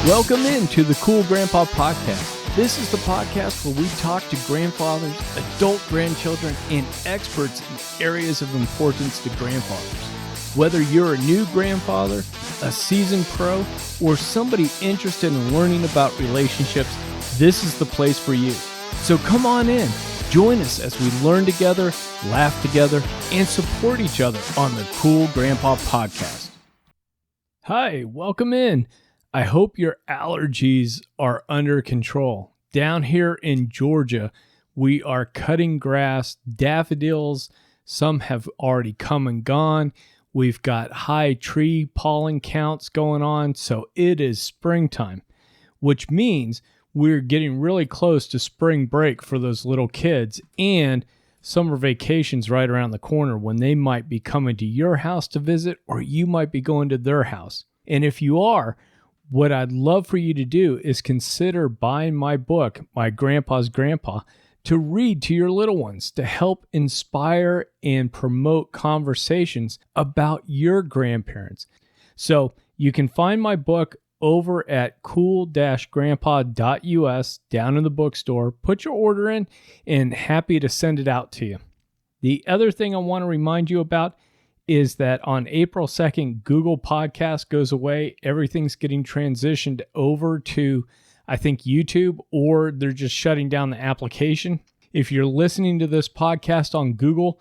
Welcome into the Cool Grandpa Podcast. This is the podcast where we talk to grandfathers, adult grandchildren, and experts in areas of importance to grandfathers. Whether you're a new grandfather, a seasoned pro, or somebody interested in learning about relationships, this is the place for you. So come on in, join us as we learn together, laugh together, and support each other on the Cool Grandpa Podcast. Hi, welcome in. I hope your allergies are under control. Down here in Georgia, we are cutting grass, daffodils. Some have already come and gone. We've got high tree pollen counts going on, so it is springtime, which means we're getting really close to spring break for those little kids and summer vacations right around the corner when they might be coming to your house to visit or you might be going to their house. And if you are, what I'd love for you to do is consider buying my book, My Grandpa's Grandpa, to read to your little ones to help inspire and promote conversations about your grandparents. So you can find my book over at cool-grandpa.us down in the bookstore. Put your order in and happy to send it out to you. The other thing I want to remind you about is that on April 2nd, Google Podcast goes away. Everything's getting transitioned over to, I think, YouTube, or they're just shutting down the application. If you're listening to this podcast on Google,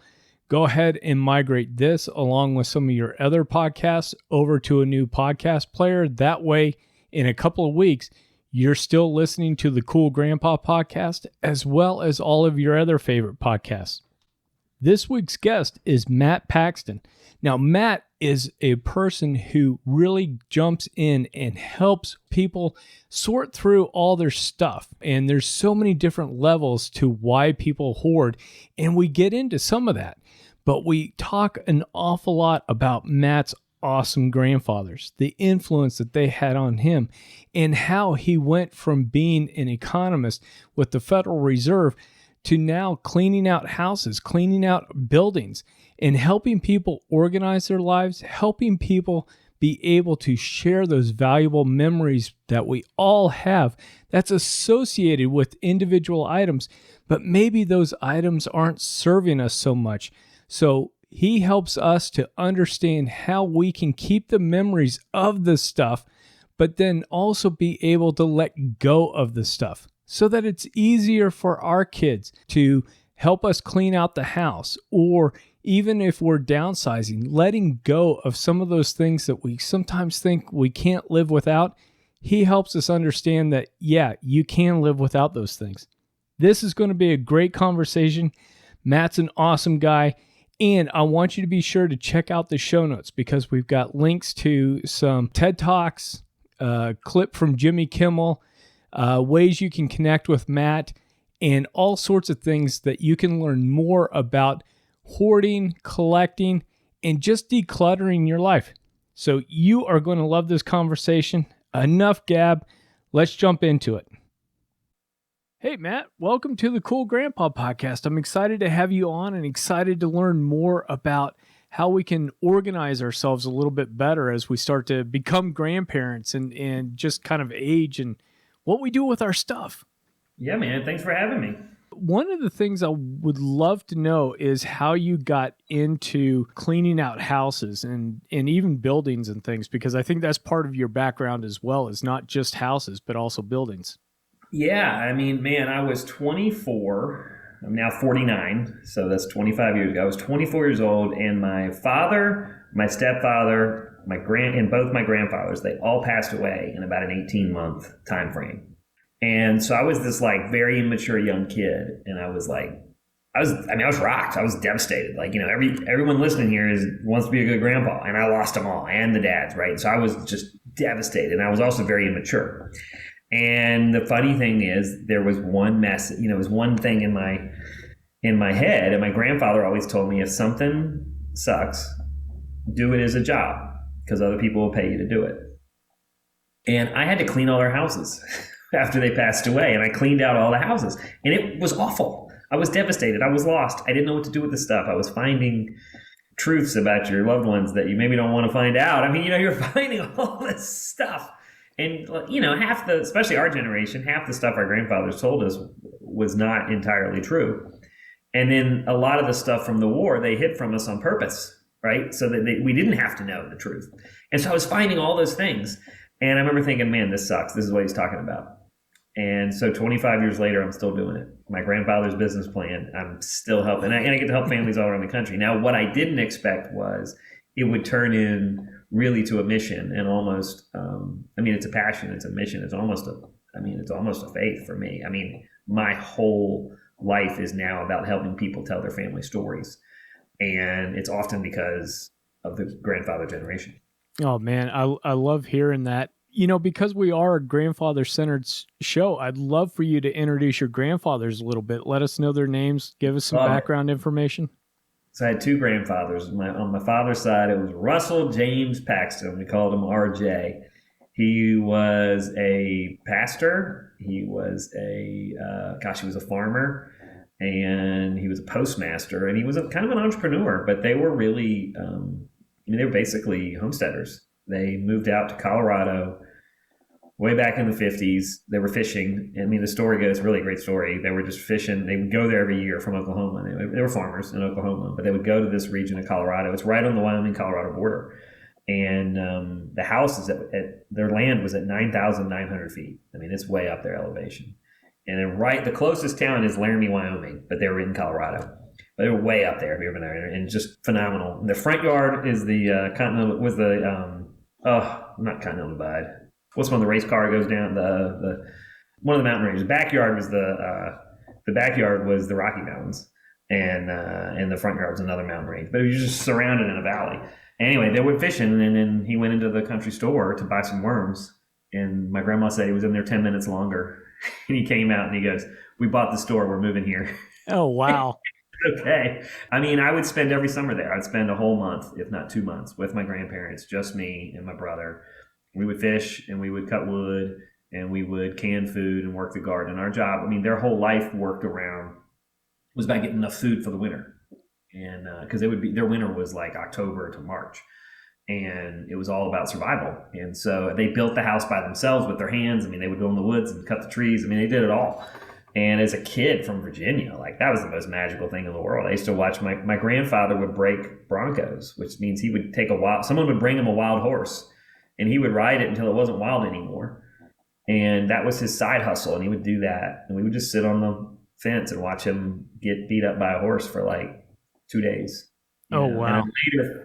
go ahead and migrate this along with some of your other podcasts over to a new podcast player. That way, in a couple of weeks, you're still listening to the Cool Grandpa Podcast as well as all of your other favorite podcasts. This week's guest is Matt Paxton. Now, Matt is a person who really jumps in and helps people sort through all their stuff. And there's so many different levels to why people hoard, and we get into some of that. But we talk an awful lot about Matt's awesome grandfathers, the influence that they had on him, and how he went from being an economist with the Federal Reserve to now cleaning out houses, cleaning out buildings, and helping people organize their lives, helping people be able to share those valuable memories that we all have that's associated with individual items, but maybe those items aren't serving us so much. So he helps us to understand how we can keep the memories of the stuff, but then also be able to let go of the stuff, so that it's easier for our kids to help us clean out the house, or even if we're downsizing, letting go of some of those things that we sometimes think we can't live without. He helps us understand that, yeah, you can live without those things. This is going to be a great conversation. Matt's an awesome guy, and I want you to be sure to check out the show notes because we've got links to some TED Talks, a clip from Jimmy Kimmel, ways you can connect with Matt, and all sorts of things that you can learn more about hoarding, collecting, and just decluttering your life. So you are going to love this conversation. Enough gab. Let's jump into it. Hey, Matt, welcome to the Cool Grandpa Podcast. I'm excited to have you on and excited to learn more about how we can organize ourselves a little bit better as we start to become grandparents and just kind of age and what we do with our stuff. Yeah, man. Thanks for having me. One of the things I would love to know is how you got into cleaning out houses and even buildings and things, because I think that's part of your background as well, is not just houses, but also buildings. Yeah, I mean, man, I was 24. I'm now 49, so that's 25 years ago. I was 24 years old, and my father, my stepfather, and both my grandfathers, they all passed away in about an 18-month time frame. And so I was this like very immature young kid, and I was rocked. I was devastated. Like, everyone listening here wants to be a good grandpa, and I lost them all, and the dads, right? So I was just devastated, and I was also very immature. And the funny thing is, there was one it was one thing in my head, and my grandfather always told me, if something sucks, do it as a job, because other people will pay you to do it. And I had to clean all their houses after they passed away, and I cleaned out all the houses, and it was awful. I was devastated. I was lost. I didn't know what to do with the stuff. I was finding truths about your loved ones that you maybe don't want to find out. I mean, you're finding all this stuff, And, especially our generation, half the stuff our grandfathers told us was not entirely true. And then a lot of the stuff from the war, they hid from us on purpose, right? So that we didn't have to know the truth. And so I was finding all those things. And I remember thinking, man, this sucks. This is what he's talking about. And so 25 years later, I'm still doing it. My grandfather's business plan, I'm still helping. And I get to help families all around the country. Now, what I didn't expect was it would turn in really to a mission and almost, it's a passion, it's a mission. It's almost a faith for me. I mean, my whole life is now about helping people tell their family stories. And it's often because of the grandfather generation. Oh man, I love hearing that. Because we are a grandfather-centered show, I'd love for you to introduce your grandfathers a little bit. Let us know their names. Give us some background information. So I had two grandfathers. On my father's side, it was Russell James Paxton. We called him RJ. He was a pastor. He was he was a farmer, and he was a postmaster, and he was kind of an entrepreneur. But they were really, they were basically homesteaders. They moved out to Colorado way back in the 50s. They were fishing. I mean, the story goes, really great story. They were just fishing. They would go there every year from Oklahoma. They were farmers in Oklahoma, but they would go to this region of Colorado. It's right on the Wyoming-Colorado border. And the house is their land was at 9,900 feet. I mean, it's way up their elevation. And then the closest town is Laramie, Wyoming, but they were in Colorado. But they were way up there. Have you ever been there? And just phenomenal. And the front yard is the not Continental Divide. What's one of the race car goes down one of the mountain ranges. Backyard was the backyard was the Rocky Mountains, and the front yard was another mountain range. But it was just surrounded in a valley. Anyway, they went fishing, and then he went into the country store to buy some worms. And my grandma said he was in there 10 minutes longer. And he came out and he goes, "We bought the store. We're moving here." Oh, wow. Okay. I mean, I would spend every summer there. I'd spend a whole month, if not 2 months, with my grandparents, just me and my brother. We would fish and we would cut wood and we would can food and work the garden. And our job, their whole life was about getting enough food for the winter. And because their winter was like October to March. And it was all about survival. And so they built the house by themselves with their hands. They would go in the woods and cut the trees. They did it all. And as a kid from Virginia, that was the most magical thing in the world. I used to watch my grandfather would break broncos, which means he would someone would bring him a wild horse and he would ride it until it wasn't wild anymore. And that was his side hustle. And he would do that. And we would just sit on the fence and watch him get beat up by a horse for 2 days. Oh, wow. And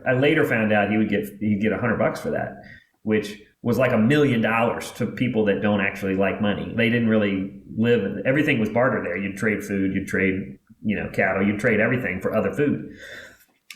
I later found out he'd get $100 for that, which was like $1 million to people that don't actually like money. They didn't really live. Everything was barter there. You'd trade food, you'd trade, cattle, you'd trade everything for other food.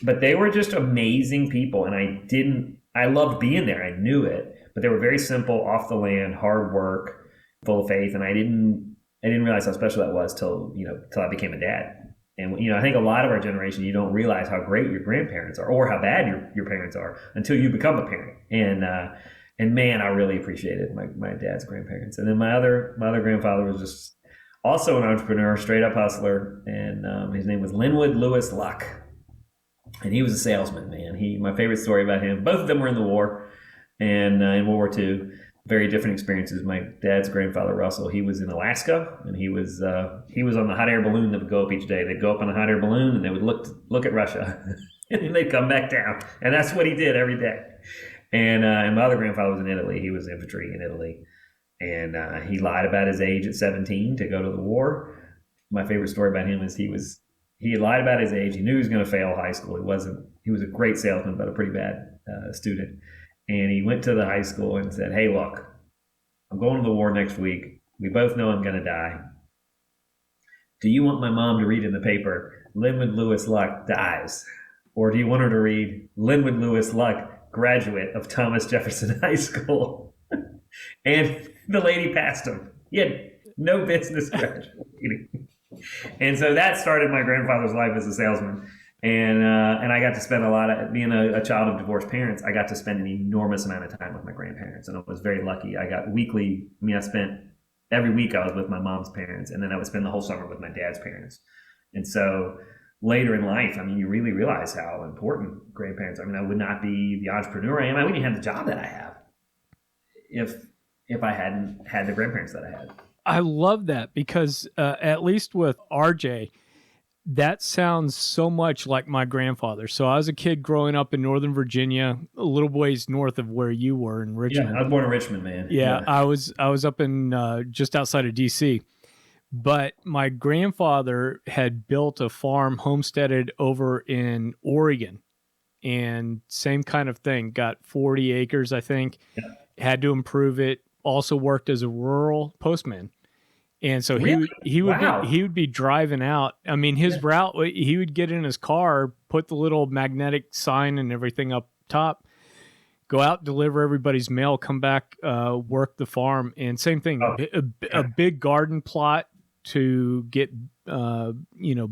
But they were just amazing people. And I loved being there. I knew it, but they were very simple, off the land, hard work, full of faith. And I didn't realize how special that was till I became a dad. And, I think a lot of our generation, you don't realize how great your grandparents are or how bad your parents are until you become a parent. And man, I really appreciated my dad's grandparents. And then my other grandfather was just also an entrepreneur, straight up hustler. And his name was Linwood Lewis Luck. And he was a salesman, man. My favorite story about him, both of them were in the war and in World War II. Very different experiences. My dad's grandfather, Russell, he was in Alaska, and he was on the hot air balloon that would go up each day. They'd go up on a hot air balloon, and they would look at Russia, and then they'd come back down. And that's what he did every day. And my other grandfather was in Italy. He was infantry in Italy, and he lied about his age at 17 to go to the war. My favorite story about him is he had lied about his age. He knew he was going to fail high school. He was a great salesman, but a pretty bad student. And he went to the high school and said, "Hey, look, I'm going to the war next week. We both know I'm going to die. Do you want my mom to read in the paper, Linwood Lewis Luck dies? Or do you want her to read, Linwood Lewis Luck, graduate of Thomas Jefferson High School?" And the lady passed him. He had no business graduating. And so that started my grandfather's life as a salesman. And I got to spend being a child of divorced parents, I got to spend an enormous amount of time with my grandparents. And I was very lucky. I got weekly, I spent every week I was with my mom's parents, and then I would spend the whole summer with my dad's parents. And so later in life, you really realize how important grandparents are. I would not be the entrepreneur I am. I wouldn't have the job that I have if I hadn't had the grandparents that I had. I love that because at least with RJ, that sounds so much like my grandfather. So I was a kid growing up in Northern Virginia, a little ways north of where you were in Richmond. Yeah, I was born in Richmond, man. Yeah, I was up in just outside of DC. But my grandfather had built a farm, homesteaded over in Oregon, and same kind of thing. Got 40 acres, I think. Yeah. Had to improve it. Also worked as a rural postman. And so Really? he Wow. would be driving out. I mean, his route, he would get in his car, put the little magnetic sign and everything up top, go out, deliver everybody's mail, come back, work the farm, and same thing. A big garden plot to get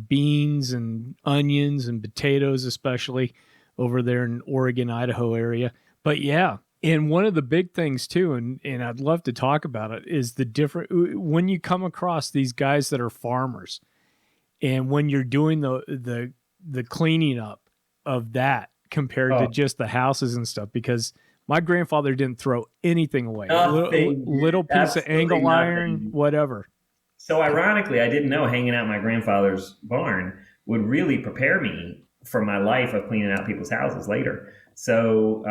beans and onions and potatoes, especially over there in Oregon, Idaho area. But yeah. And one of the big things too, and I'd love to talk about it, is the different when you come across these guys that are farmers, and when you're doing the cleaning up of that compared to just the houses and stuff. Because my grandfather didn't throw anything away, little piece of angle iron, whatever. So ironically, I didn't know hanging out my grandfather's barn would really prepare me for my life of cleaning out people's houses later. So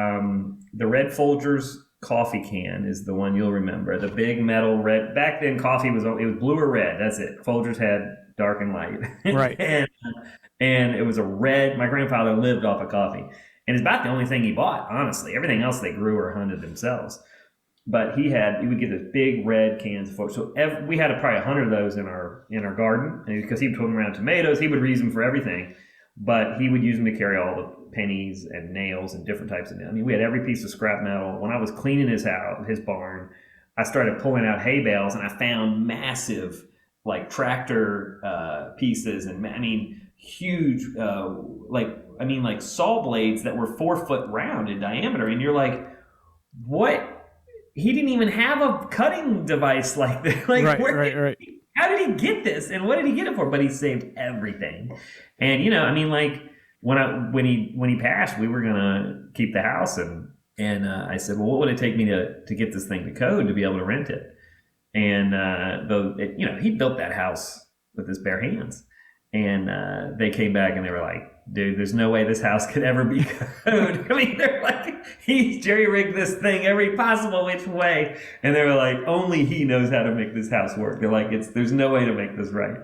the red Folgers coffee can is the one you'll remember. The big metal red. Back then, coffee was blue or red. That's it. Folgers had dark and light. Right. and it was a red. My grandfather lived off of coffee, and it's about the only thing he bought. Honestly, everything else they grew or hunted themselves. But he would get this big red cans of Folgers. So we had probably 100 of those in our garden, and because he would put them around tomatoes. He would reuse them for everything. But he would use them to carry all the pennies and nails and different types of nails. I mean, we had every piece of scrap metal. When I was cleaning his house, his barn, I started pulling out hay bales, and I found massive, like tractor pieces, and I mean, huge, like saw blades that were 4 foot round in diameter. And you're like, what? He didn't even have a cutting device like that. Like, right. How did he get this, and what did he get it for? But he saved everything. And I mean, like when he passed, we were gonna keep the house, and I said, well, what would it take me to get this thing to code to be able to rent it? And he built that house with his bare hands, and they came back and they were like, dude, there's no way this house could ever be code. I mean, they're like, he's jerry-rigged this thing every possible which way. And they were like, only he knows how to make this house work. They're like, there's no way to make this right.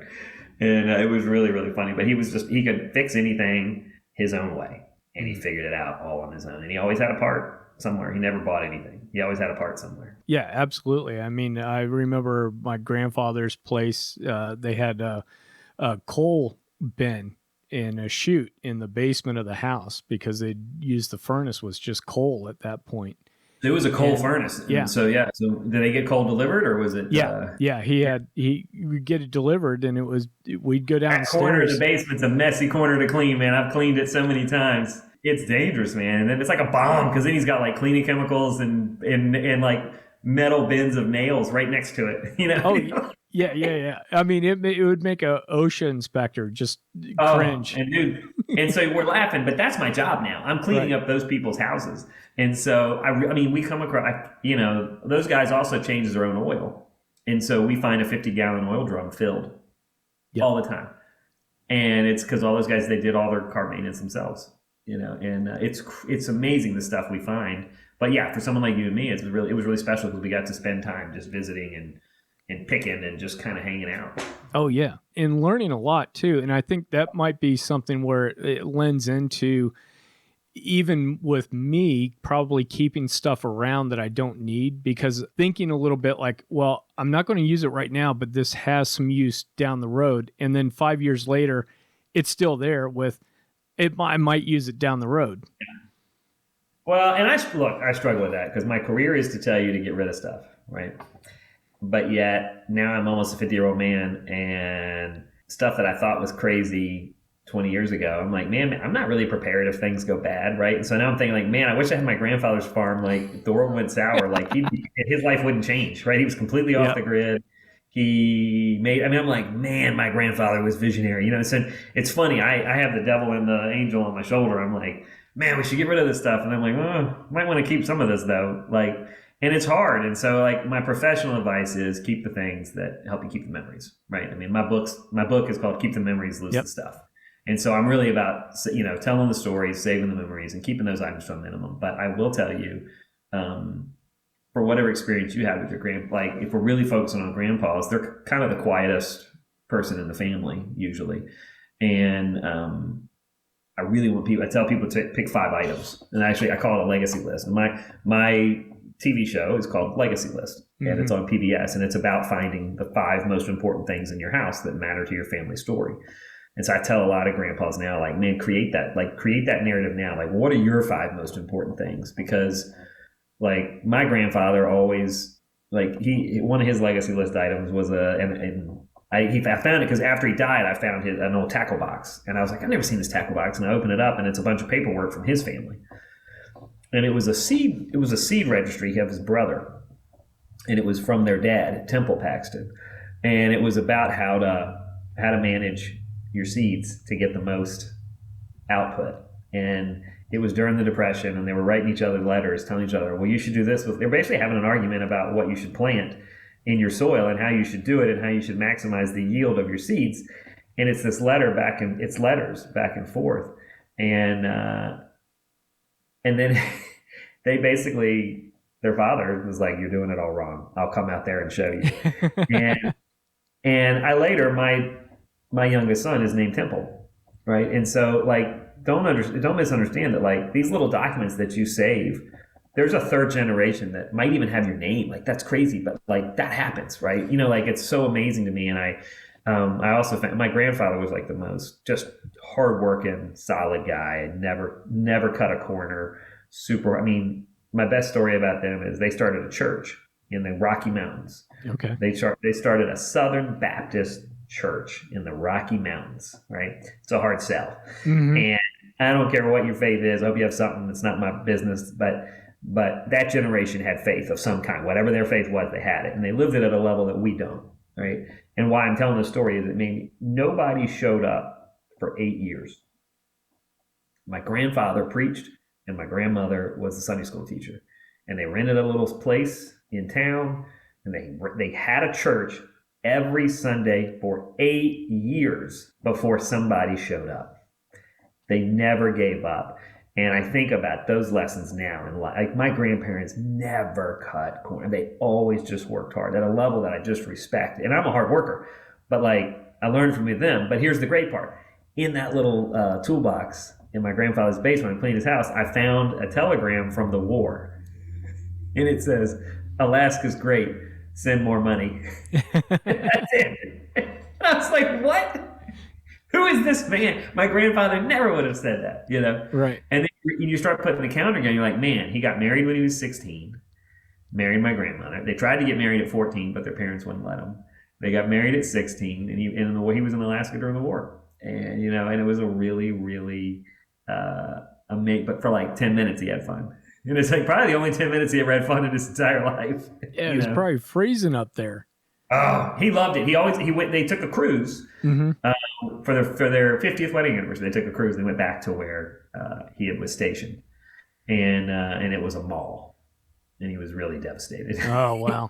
And it was really, really funny. But he could fix anything his own way. And he figured it out all on his own. And he always had a part somewhere. He never bought anything. He always had a part somewhere. Yeah, absolutely. I mean, I remember my grandfather's place. They had a coal bin in a chute in the basement of the house because they'd used the furnace was just coal at that point. It was a coal furnace. Yeah. So did they get coal delivered, or was it? Yeah. He would get it delivered, and we'd go downstairs. That corner of the basement's a messy corner to clean, man. I've cleaned it so many times. It's dangerous, man. And then it's like a bomb because then he's got like cleaning chemicals and like metal bins of nails right next to it. Oh, yeah. I mean, it would make a OSHA inspector just cringe. And so we're laughing, but that's my job now. I'm cleaning up those people's houses. And so, I mean, we come across, those guys also change their own oil. And so we find a 50-gallon oil drum filled all the time. And it's because all those guys, they did all their car maintenance themselves, and it's amazing the stuff we find. But yeah, for someone like you and me, it was really special because we got to spend time just visiting and picking and just kind of hanging out. Oh, yeah. And learning a lot, too. And I think that might be something where it lends into, even with me, probably keeping stuff around that I don't need, because thinking a little bit like, well, I'm not going to use it right now, but this has some use down the road. And then 5 years later, it's still there I might use it down the road. Yeah. Well, and I struggle with that because my career is to tell you to get rid of stuff, right? But yet now I'm almost a 50-year-old man, and stuff that I thought was crazy 20 years ago, I'm like, man, I'm not really prepared if things go bad, right? And so now I'm thinking like, man, I wish I had my grandfather's farm. Like, if the world went sour, like his life wouldn't change, right? He was completely off the grid. I'm like, man, my grandfather was visionary, So it's funny. I have the devil and the angel on my shoulder. I'm like, man, we should get rid of this stuff. And I'm like, might want to keep some of this though. Like, And it's hard. And so like my professional advice is keep the things that help you keep the memories, right? I mean, my book is called Keep the Memories, Lose the Stuff. And so I'm really about, telling the stories, saving the memories, and keeping those items to a minimum. But I will tell you, for whatever experience you had with your like if we're really focusing on grandpas, they're kind of the quietest person in the family usually. And I tell people to pick 5 items. And actually I call it a legacy list. And my TV show is called Legacy List, and it's on PBS, and it's about finding the 5 most important things in your house that matter to your family story. And so I tell a lot of grandpas now, like, man, create that narrative now. Like, what are your 5 most important things? Because like my grandfather always, like one of his legacy list items was I found it because after he died, I found an old tackle box, and I was like, I've never seen this tackle box, and I open it up, and it's a bunch of paperwork from his family. And it was a seed registry of his brother. And it was from their dad, Temple Paxton. And it was about how to manage your seeds to get the most output. And it was during the Depression, and they were writing each other letters, telling each other, well, you should do this. They're basically having an argument about what you should plant in your soil and how you should do it and how you should maximize the yield of your seeds. And it's this letters back and forth. And then they basically, their father was like, you're doing it all wrong. I'll come out there and show you. and I later, my youngest son is named Temple, right? And so like, don't misunderstand that like these little documents that you save, there's a 3rd generation that might even have your name. Like that's crazy, but like that happens, right? Like it's so amazing to me. And I also found my grandfather was like the most just hardworking, solid guy. Never cut a corner. My best story about them is they started a church in the Rocky Mountains. Okay. They started a Southern Baptist church in the Rocky Mountains, right? It's a hard sell. And I don't care what your faith is. I hope you have something that's not my business, but that generation had faith of some kind. Whatever their faith was, they had it. And they lived it at a level that we don't, right? And why I'm telling this story is nobody showed up for 8 years. My grandfather preached, and my grandmother was a Sunday school teacher. And they rented a little place in town, and they had a church every Sunday for 8 years before somebody showed up. They never gave up. And I think about those lessons now. And like my grandparents never cut corners. They always just worked hard at a level that I just respect. And I'm a hard worker, but like I learned from them. But here's the great part. In that little toolbox in my grandfather's basement, I cleaned his house, I found a telegram from the war. And it says, Alaska's great. Send more money. That's it. And I was like, what? Who is this man? My grandfather never would have said that, Right. And then you start putting the calendar together, you're like, man, he got married when he was 16, married my grandmother. They tried to get married at 14, but their parents wouldn't let them. They got married at 16, and he was in Alaska during the war. And, and it was a really, really amazing, but for like 10 minutes he had fun. And it's like probably the only 10 minutes he ever had fun in his entire life. Yeah, it was probably freezing up there. Oh, he loved it. They took a cruise for their 50th wedding anniversary. They took a cruise and they went back to where he was stationed, and it was a mall, and he was really devastated. Oh wow!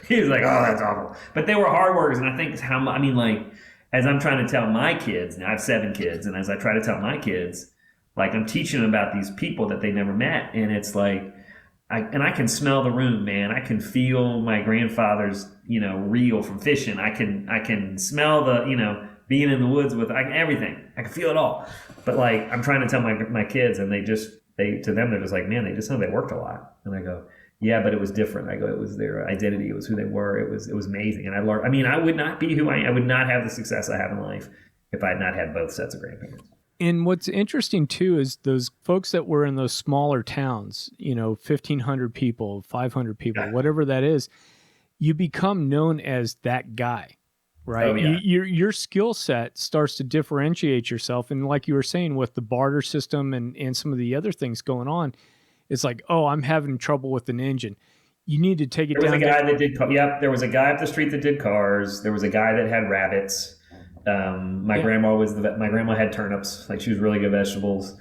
he was like, oh, that's awful. But they were hard workers, and I think as I'm trying to tell my kids, now I have 7 kids, and as I try to tell my kids, like I'm teaching them about these people that they never met, and it's like. I can smell the room, man. I can feel my grandfather's, reel from fishing. I can smell the, being in the woods with everything. I can feel it all. But like, I'm trying to tell my kids, and to them, they're just like, man, they just know they worked a lot. And I go, yeah, but it was different. I go, it was their identity. It was who they were. It was amazing. And I learned, I would not be who I am. I would not have the success I have in life if I had not had both sets of grandparents. And what's interesting too is those folks that were in those smaller towns, 1,500 people, 500 people, whatever that is, you become known as that guy, right? Oh, yeah. Your skill set starts to differentiate yourself. And like you were saying with the barter system and some of the other things going on, it's like, oh, I'm having trouble with an engine. You need to take it down. There was a guy up the street that did cars. There was a guy that had rabbits. My grandma had turnips, like she was really good vegetables.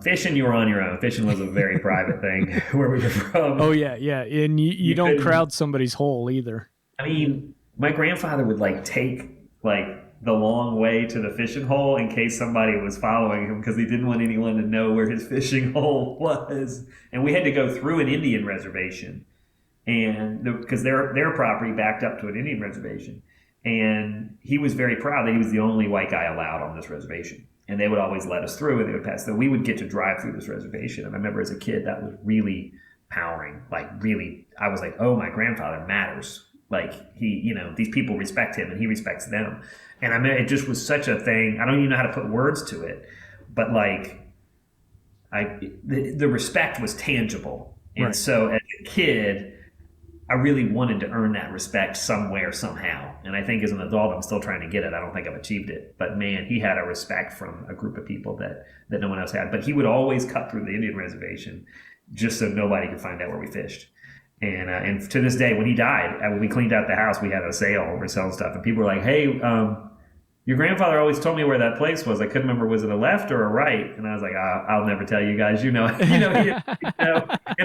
Fishing, you were on your own. Fishing was a very private thing where we were from. Oh yeah, yeah, and you don't crowd somebody's hole either. I mean, my grandfather would like take like the long way to the fishing hole in case somebody was following him because he didn't want anyone to know where his fishing hole was. And we had to go through an Indian reservation, and because their property backed up to an Indian reservation, and he was very proud that he was the only white guy allowed on this reservation. And they would always let us through, and they would pass. So we would get to drive through this reservation. And I remember as a kid, that was really powering. Like really, I was like, oh, my grandfather matters. Like he, these people respect him and he respects them. And I mean, it just was such a thing. I don't even know how to put words to it, but like the respect was tangible. And right. So as a kid, I really wanted to earn that respect somewhere, somehow. And I think as an adult, I'm still trying to get it. I don't think I've achieved it. But man, he had a respect from a group of people that no one else had. But he would always cut through the Indian reservation just so nobody could find out where we fished. And to this day, when he died, when we cleaned out the house, we had a sale. We were selling stuff. And people were like, hey, your grandfather always told me where that place was. I couldn't remember, was it a left or a right? And I was like, I'll never tell you guys. And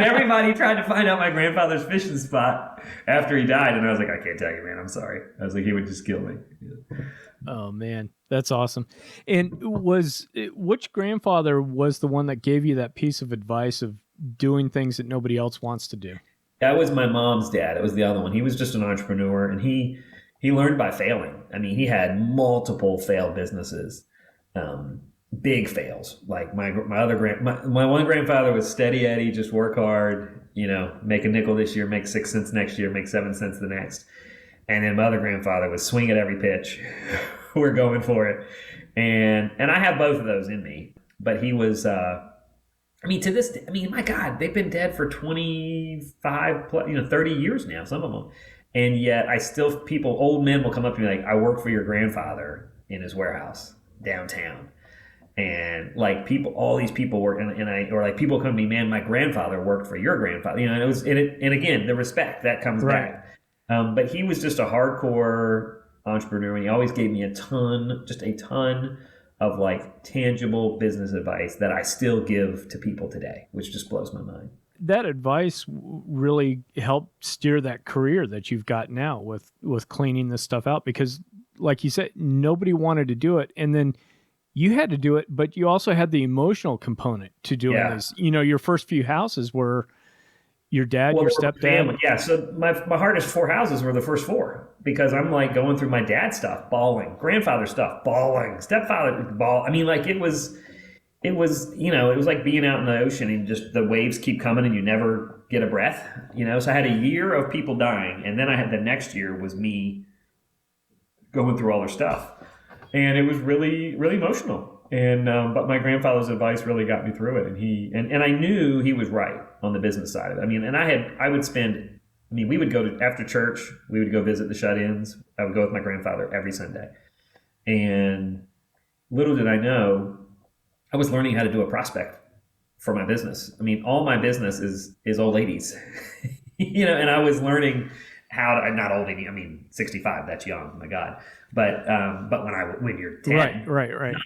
everybody tried to find out my grandfather's fishing spot after he died. And I was like, I can't tell you, man. I'm sorry. I was like, he would just kill me. Yeah. Oh, man. That's awesome. And which grandfather was the one that gave you that piece of advice of doing things that nobody else wants to do? That was my mom's dad. It was the other one. He was just an entrepreneur, and he learned by failing. I mean, he had multiple failed businesses, big fails. Like my one grandfather was steady Eddie, just work hard, make a nickel this year, make 6 cents next year, make 7 cents the next. And then my other grandfather was swing at every pitch. We're going for it. And I have both of those in me. But he was, to this day, my God, they've been dead for 25, 30 years now, some of them. And yet old men will come up to me like, I work for your grandfather in his warehouse downtown. And like all these people work, or like people come to me, man, my grandfather worked for your grandfather. And again, the respect that comes back. But he was just a hardcore entrepreneur, and he always gave me a ton of like tangible business advice that I still give to people today, which just blows my mind. That advice really helped steer that career that you've got now with cleaning this stuff out, because like you said, nobody wanted to do it. And then you had to do it, but you also had the emotional component to doing this. Your first few houses were your dad, your stepdad. Yeah. So my hardest 4 houses were the first 4, because I'm like going through my dad's stuff, bawling, grandfather stuff, bawling, stepfather, bawl. it was like being out in the ocean and just the waves keep coming and you never get a breath, So I had a year of people dying, and then I had the next year was me going through all their stuff, and it was really, really emotional. And but my grandfather's advice really got me through it, and I knew he was right on the business side of it. We would go to, after church, we would go visit the shut-ins. I would go with my grandfather every Sunday, and little did I know, I was learning how to do a prospect for my business. All my business is old ladies, and I was learning how to, not old lady, 65, that's young, my God. But when you're 10. Right.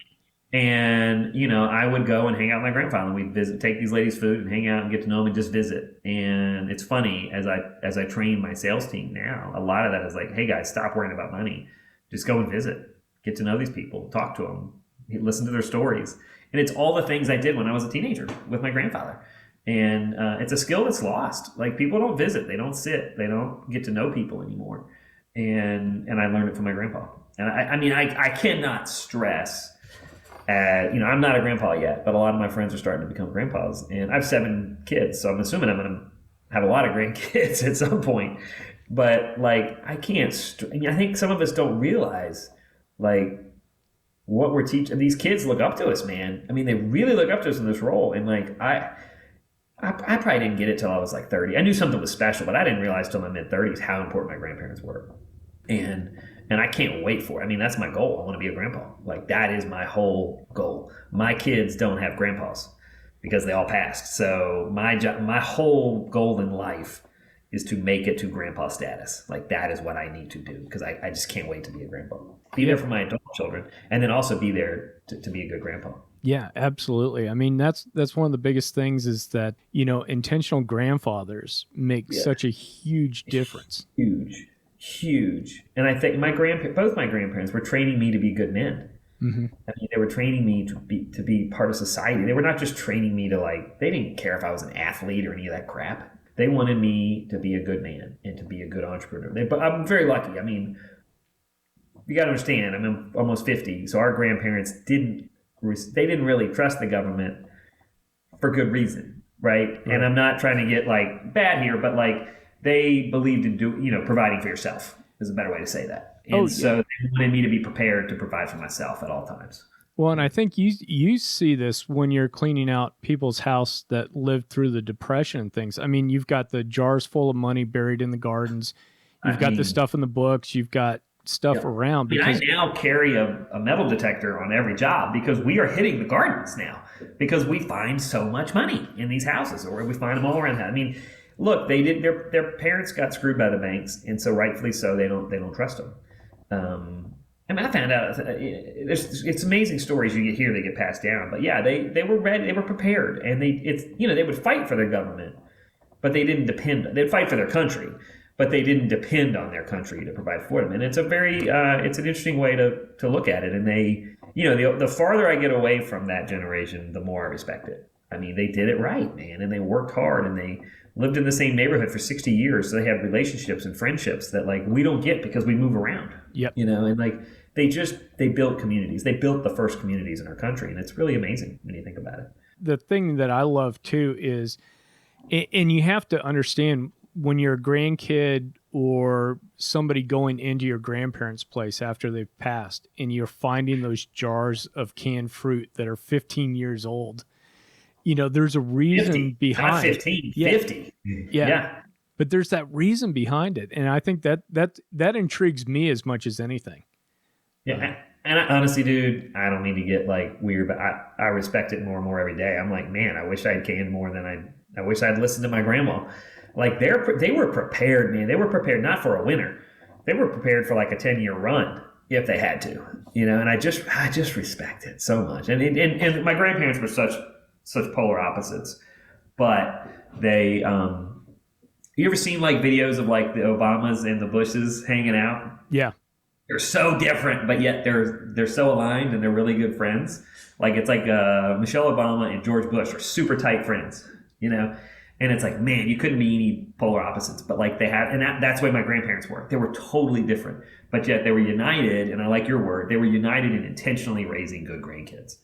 And, I would go and hang out with my grandfather, and we'd take these ladies food and hang out and get to know them and just visit. And it's funny, as I train my sales team now, a lot of that is like, hey guys, stop worrying about money. Just go and visit, get to know these people, talk to them, listen to their stories. And it's all the things I did when I was a teenager with my grandfather. And it's a skill that's lost. Like, people don't visit, they don't sit, they don't get to know people anymore. And I learned it from my grandpa. And I cannot stress, I'm not a grandpa yet, but a lot of my friends are starting to become grandpas. And I have 7 kids, so I'm assuming I'm going to have a lot of grandkids at some point. But like, I can't, I think some of us don't realize like what we're teaching. These kids look up to us, man. They really look up to us in this role. And like, I probably didn't get it till I was like 30. I knew something was special, but I didn't realize till my mid-30s how important my grandparents were. And I can't wait for it. That's my goal. I want to be a grandpa. Like, that is my whole goal. My kids don't have grandpas because they all passed. So my whole goal in life is to make it to grandpa status. Like, that is what I need to do, because I just can't wait to be a grandpa. Be there for my adult children, and then also be there to be a good grandpa. Yeah, absolutely. I mean, that's one of the biggest things is that, intentional grandfathers make Yeah. such a huge difference. Huge, huge. And I think both my grandparents were training me to be good men. Hmm. I mean, they were training me to be part of society. They were not just training me to they didn't care if I was an athlete or any of that crap. They wanted me to be a good man and to be a good entrepreneur. But I'm very lucky. I mean, you got to understand, I'm almost 50, so our grandparents didn't really trust the government for good reason, right? And I'm not trying to get bad here, but they believed in providing for yourself is a better way to say that. And so they wanted me to be prepared to provide for myself at all times. Well, and I think you see this when you're cleaning out people's house that lived through the Depression and things. I mean, you've got the jars full of money buried in the gardens. You've got the stuff in the books. You've got stuff around. I now carry a metal detector on every job because we are hitting the gardens now because we find so much money in these houses, or we find them all around. I mean, look, their parents got screwed by the banks, and so rightfully so, they don't trust them. I mean, I found out it's amazing stories you get here. They get passed down, but yeah, they were ready, they were prepared, and they would fight for their government, but they didn't depend. They'd fight for their country, but they didn't depend on their country to provide for them. And it's it's an interesting way to look at it. And the farther I get away from that generation, the more I respect it. I mean, they did it right, man, and they worked hard, and they lived in the same neighborhood for 60 years. So they have relationships and friendships that we don't get because we move around. Yep. And they built communities. They built the first communities in our country. And it's really amazing when you think about it. The thing that I love too is, and you have to understand when you're a grandkid or somebody going into your grandparents' place after they've passed and you're finding those jars of canned fruit that are 15 years old, there's a reason 50, behind not 15, it. 50. Yeah. But there's that reason behind it. And I think that intrigues me as much as anything. Yeah. And honestly, dude, I don't mean to get weird, but I respect it more and more every day. I'm like, man, I wish I'd canned more than I wish I'd listened to my grandma. They were prepared, man. They were prepared not for a winter. They were prepared for a 10-year run if they had to, and I just respect it so much. And my grandparents were such polar opposites, but they, you ever seen videos of the Obamas and the Bushes hanging out? Yeah. They're so different, but yet they're so aligned and they're really good friends. It's Michelle Obama and George Bush are super tight friends, And it's man, you couldn't be any polar opposites, but they have, and that's the way my grandparents were. They were totally different, but yet they were united. And I like your word; they were united in intentionally raising good grandkids.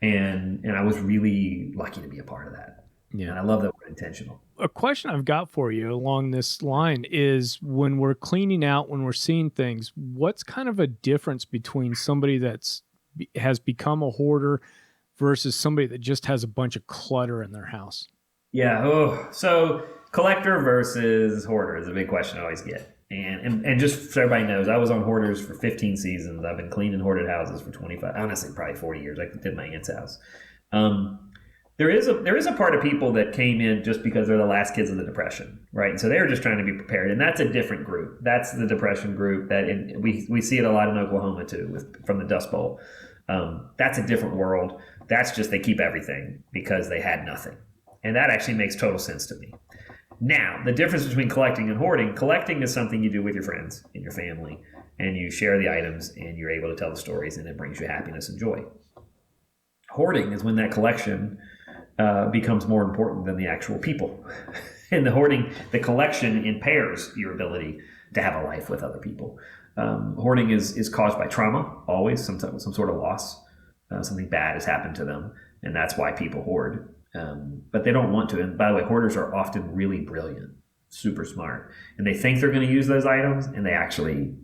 And I was really lucky to be a part of that. Yeah, and I love that word, intentional. A question I've got for you along this line is: when we're cleaning out, when we're seeing things, what's kind of a difference between somebody has become a hoarder versus somebody that just has a bunch of clutter in their house? Yeah. So collector versus hoarder is a big question I always get. And just so everybody knows, I was on Hoarders for 15 seasons. I've been cleaning hoarded houses for 25, honestly, probably 40 years. I did my aunt's house. There is a part of people that came in just because they're the last kids of the Depression, right? And so they were just trying to be prepared. And that's a different group. That's the Depression group we see it a lot in Oklahoma too, from the Dust Bowl. That's a different world. That's just they keep everything because they had nothing. And that actually makes total sense to me. Now, the difference between collecting and collecting is something you do with your friends and your family, and you share the items, and you're able to tell the stories, and it brings you happiness and joy. Hoarding is when that collection becomes more important than the actual people. And the collection impairs your ability to have a life with other people. Hoarding is caused by trauma, always, some sort of loss. Something bad has happened to them, and that's why people hoard. But they don't want to. And by the way, hoarders are often really brilliant, super smart. And they think they're going to use those items, and they actually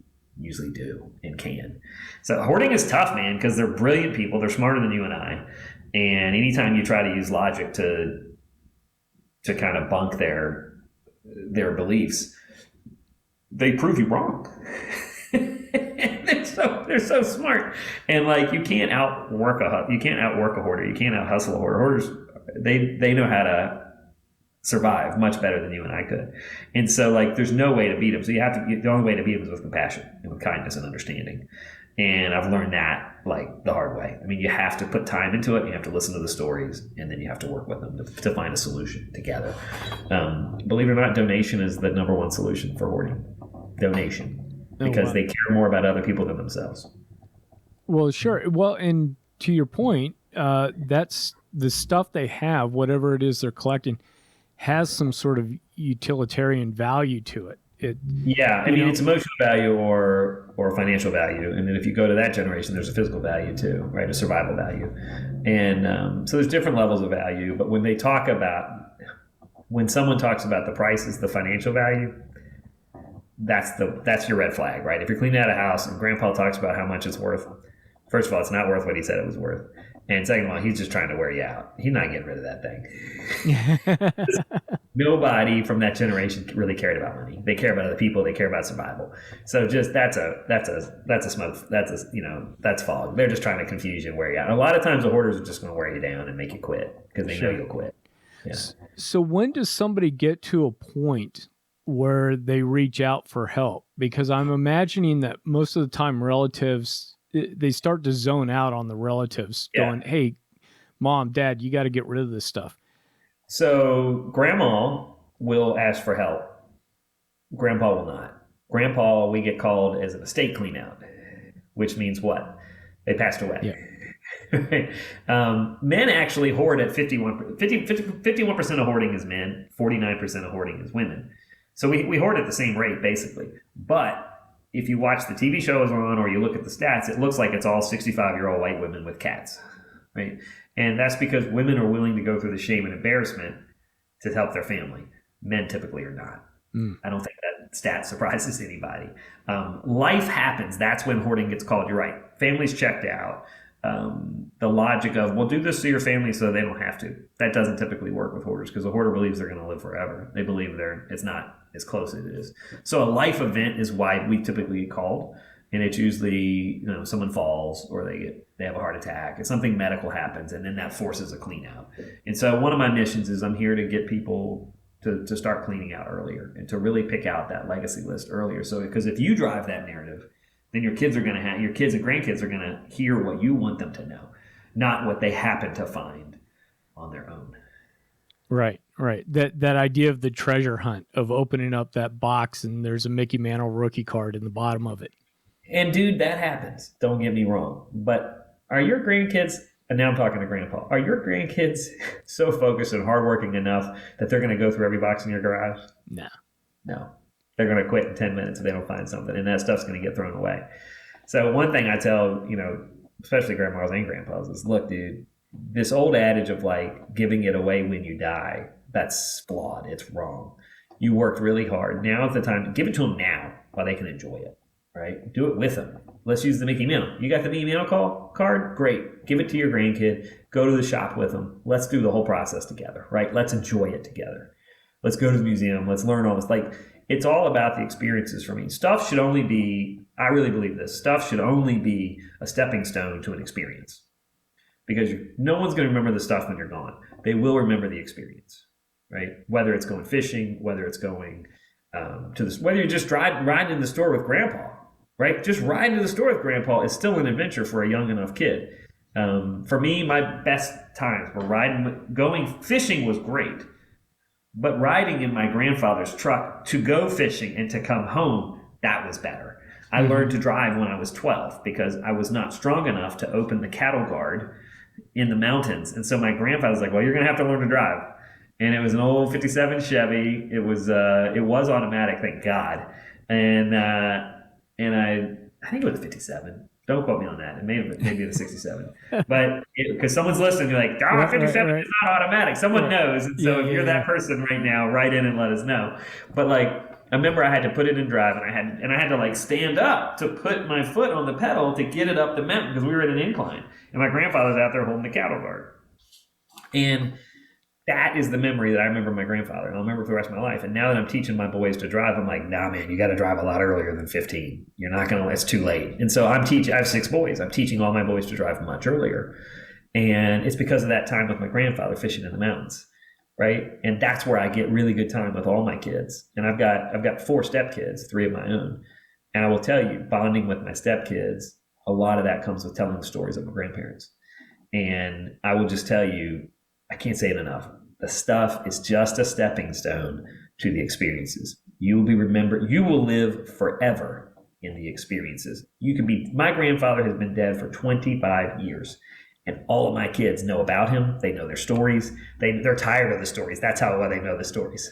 usually do and can. So hoarding is tough, man, because they're brilliant people. They're smarter than you and I. And anytime you try to use logic to kind of bunk their beliefs, they prove you wrong. They're so smart. And you can't outwork a hoarder. You can't out hustle a hoarder. Hoarders, they know how to survive much better than you and I could. And so there's no way to beat them. So the only way to beat them is with compassion and with kindness and understanding. And I've learned that like the hard way. I mean, you have to put time into it. You have to listen to the stories, and then you have to work with them to find a solution together. Believe it or not, donation is the number one solution for hoarding. Donation, because they care more about other people than themselves. Well, sure. Well, and to your point, that's the stuff they have, whatever it is they're collecting, has some sort of utilitarian value to it. I mean, it's emotional value or financial value, and then if you go to that generation, there's a physical value too, right? A survival value, and so there's different levels of value. But when someone talks about the prices, the financial value, that's your red flag, right? If you're cleaning out a house and Grandpa talks about how much it's worth, first of all, it's not worth what he said it was worth. And second of all, he's just trying to wear you out. He's not getting rid of that thing. Nobody from that generation really cared about money. They care about other people. They care about survival. So just that's fog. They're just trying to confuse you and wear you out. And a lot of times the hoarders are just going to wear you down and make you quit because they know you'll quit. Yeah. So when does somebody get to a point where they reach out for help? Because I'm imagining that most of the time relatives, they start to zone out on the relatives going, hey, Mom, Dad, you got to get rid of this stuff. So Grandma will ask for help. Grandpa will not. Grandpa, we get called as an estate clean out, which means what? They passed away. Yeah. Men actually hoard at 51% of hoarding is men, 49% of hoarding is women. So we hoard at the same rate, basically. But if you watch the TV shows on or you look at the stats, it looks like it's all 65-year-old white women with cats, right? And that's because women are willing to go through the shame and embarrassment to help their family. Men typically are not. I don't think that stat surprises anybody. Life happens. That's when hoarding gets called. You're right. Families checked out. The logic of, well, do this to your family so they don't have to. That doesn't typically work with hoarders because a hoarder believes they're going to live forever. They believe it's not as close as it is. So a life event is why we typically get called. And it's usually, someone falls or they have a heart attack and something medical happens, and then that forces a clean out. And so one of my missions is I'm here to get people to start cleaning out earlier and to really pick out that legacy list earlier. So because if you drive that narrative, then your kids and grandkids are going to hear what you want them to know, not what they happen to find on their own. Right. That idea of the treasure hunt, of opening up that box and there's a Mickey Mantle rookie card in the bottom of it. And dude, that happens. Don't get me wrong. But are your grandkids, and now I'm talking to Grandpa, are your grandkids so focused and hardworking enough that they're going to go through every box in your garage? No. They're going to quit in 10 minutes if they don't find something, and that stuff's going to get thrown away. So one thing I tell, especially grandmas and grandpas is, look, dude, this old adage of like giving it away when you die, that's flawed. It's wrong. You worked really hard. Now is the time to give it to them now while they can enjoy it, right? Do it with them. Let's use the Mickey Mantle. You got the Mickey Mantle card? Great. Give it to your grandkid. Go to the shop with them. Let's do the whole process together, right? Let's enjoy it together. Let's go to the museum. Let's learn all this. Like, it's all about the experiences for me. Stuff should only be, I really believe this, stuff should only be a stepping stone to an experience. Because no one's going to remember the stuff when you're gone. They will remember the experience, right? Whether it's going fishing, whether it's going whether you're just riding in the store with Grandpa, right? Just riding to the store with Grandpa is still an adventure for a young enough kid. For me, my best times were going fishing was great. But riding in my grandfather's truck to go fishing and to come home, that was better. I learned to drive when I was 12 because I was not strong enough to open the cattle guard in the mountains. And so my grandfather was like, well, you're going to have to learn to drive. And it was an old 57 Chevy. It was automatic, thank God. And I think it was 57. Don't quote me on that. It may have been a 67. But because someone's listening, you're like, 57 is not automatic. Someone knows. And so if you're that person right now, write in and let us know. But like, I remember I had to put it in drive, and I had to like stand up to put my foot on the pedal to get it up the mountain because we were at an incline. And my grandfather's out there holding the cattle guard. And that is the memory that I remember of my grandfather, and I'll remember for the rest of my life. And now that I'm teaching my boys to drive, I'm like, nah, man, you got to drive a lot earlier than 15. You're not going to, it's too late. And so I have 6 boys. I'm teaching all my boys to drive much earlier. And it's because of that time with my grandfather fishing in the mountains, right? And that's where I get really good time with all my kids. And I've got 4 stepkids, 3 of my own. And I will tell you, bonding with my stepkids a lot of that comes with telling the stories of my grandparents. And I will just tell you, I can't say it enough. The stuff is just a stepping stone to the experiences. You will be remembered. You will live forever in the experiences. You could be, my grandfather has been dead for 25 years. And all of my kids know about him. They know their stories. They're tired of the stories. That's how well they know the stories,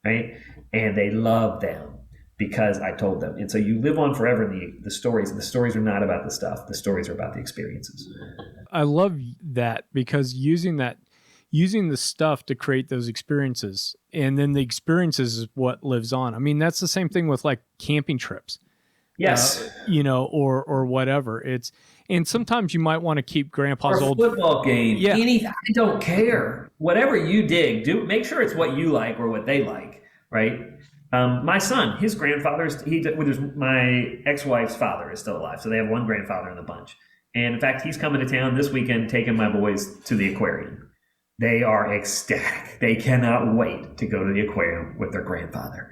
right? And they love them because I told them. And so you live on forever in the stories. And the stories are not about the stuff. The stories are about the experiences. I love that, because using the stuff to create those experiences, and then the experiences is what lives on. I mean, that's the same thing with like camping trips. Yes. Or whatever. And sometimes you might want to keep grandpa's or old football game. Yeah. Anything. I don't care. Whatever you dig, make sure it's what you like or what they like, right? My son, his grandfather's, my ex-wife's father is still alive. So they have one grandfather in the bunch. And in fact, he's coming to town this weekend, taking my boys to the aquarium. They are ecstatic. They cannot wait to go to the aquarium with their grandfather.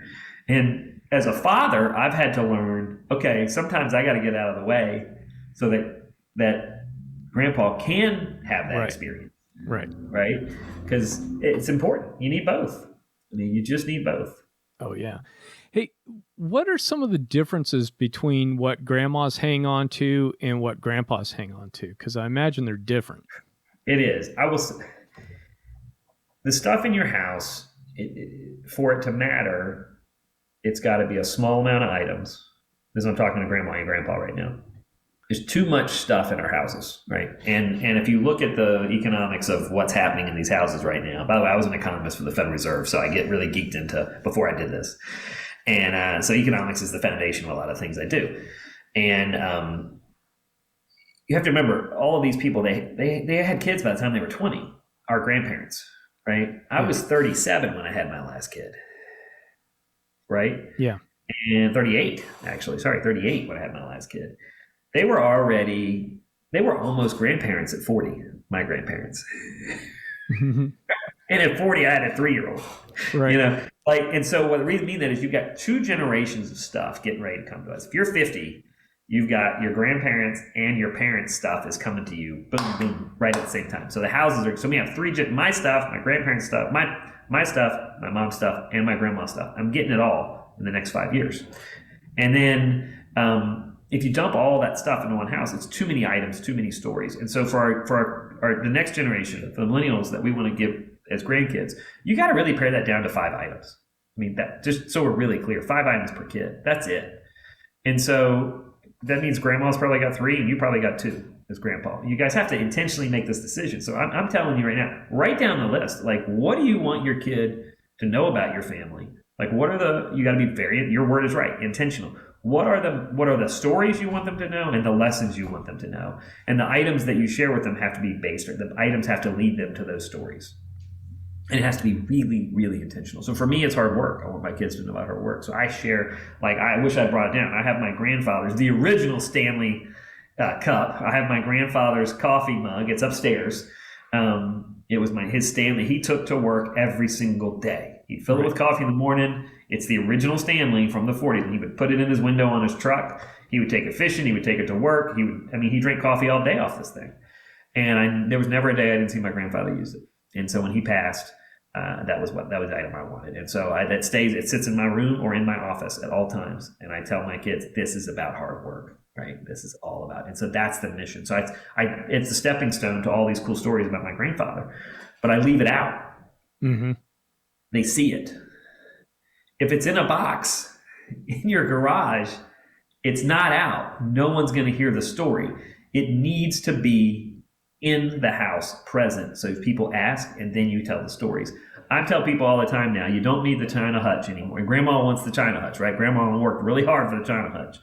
And as a father, I've had to learn, okay, sometimes I got to get out of the way so that grandpa can have that experience. Right. Right? Because it's important. You need both. I mean, you just need both. Oh, yeah. Hey, what are some of the differences between what grandmas hang on to and what grandpas hang on to? Because I imagine they're different. It is. The stuff in your house, for it to matter, it's got to be a small amount of items. This is I'm talking to grandma and grandpa right now. There's too much stuff in our houses, right? And if you look at the economics of what's happening in these houses right now, by the way, I was an economist for the Federal Reserve, so I get really geeked into before I did this. And so economics is the foundation of a lot of things I do. And you have to remember, all of these people, they had kids by the time they were 20, our grandparents, right? I was 37 when I had my last kid, right? Yeah. And 38 when I had my last kid. They were almost grandparents at 40, my grandparents. And at 40, I had a 3-year-old. Right. And so what the reason being that is you've got 2 generations of stuff getting ready to come to us. If you're 50, you've got your grandparents and your parents' stuff is coming to you, boom, boom, right at the same time. So the houses are, so we have 3, my stuff, my grandparents' stuff, my stuff, my mom's stuff, and my grandma's stuff. I'm getting it all in the next 5 years. And then, if you dump all that stuff into one house, it's too many items, too many stories. And so for the next generation, for the millennials that we want to give as grandkids, you got to really pare that down to 5 items. I mean, that just so we're really clear, 5 items per kid. That's it. And so that means grandma's probably got 3 and you probably got 2 as grandpa. You guys have to intentionally make this decision. So I'm telling you right now, write down the list. Like, what do you want your kid to know about your family? Like, you got to be your word is right, intentional. What are the stories you want them to know and the lessons you want them to know? And the items that you share with them have to be based, or the items have to lead them to those stories. And it has to be really, really intentional. So for me, it's hard work. I want my kids to know about hard work. So I share, I wish I brought it down. I have my grandfather's, the original Stanley cup. I have my grandfather's coffee mug. It's upstairs. It was his Stanley. He took to work every single day. He'd fill it with coffee in the morning. It's the original Stanley from the 40s. He would put it in his window on his truck. He would take it fishing. He would take it to work. He drank coffee all day off this thing. And there was never a day I didn't see my grandfather use it. And so when he passed, that was the item I wanted. And so it sits in my room or in my office at all times. And I tell my kids, this is about hard work, right? This is all about it. And so that's the mission. So it's a stepping stone to all these cool stories about my grandfather, but I leave it out. Mm-hmm. They see it. If it's in a box in your garage, it's not out. No one's going to hear the story. It needs to be in the house, present. So if people ask, and then you tell the stories. I tell people all the time now, you don't need the China hutch anymore. And grandma wants the China hutch, right? Grandma worked really hard for the China hutch.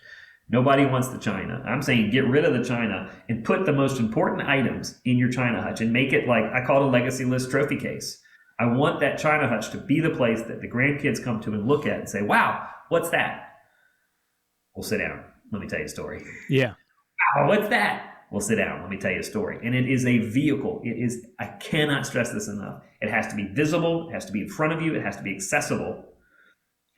Nobody wants the China. I'm saying get rid of the China and put the most important items in your China hutch and make it like, I call it a legacy list trophy case. I want that China hutch to be the place that the grandkids come to and look at and say, wow, what's that? We'll sit down. Let me tell you a story. Yeah. Wow, what's that? We'll sit down. Let me tell you a story. And it is a vehicle. I cannot stress this enough. It has to be visible. It has to be in front of you. It has to be accessible.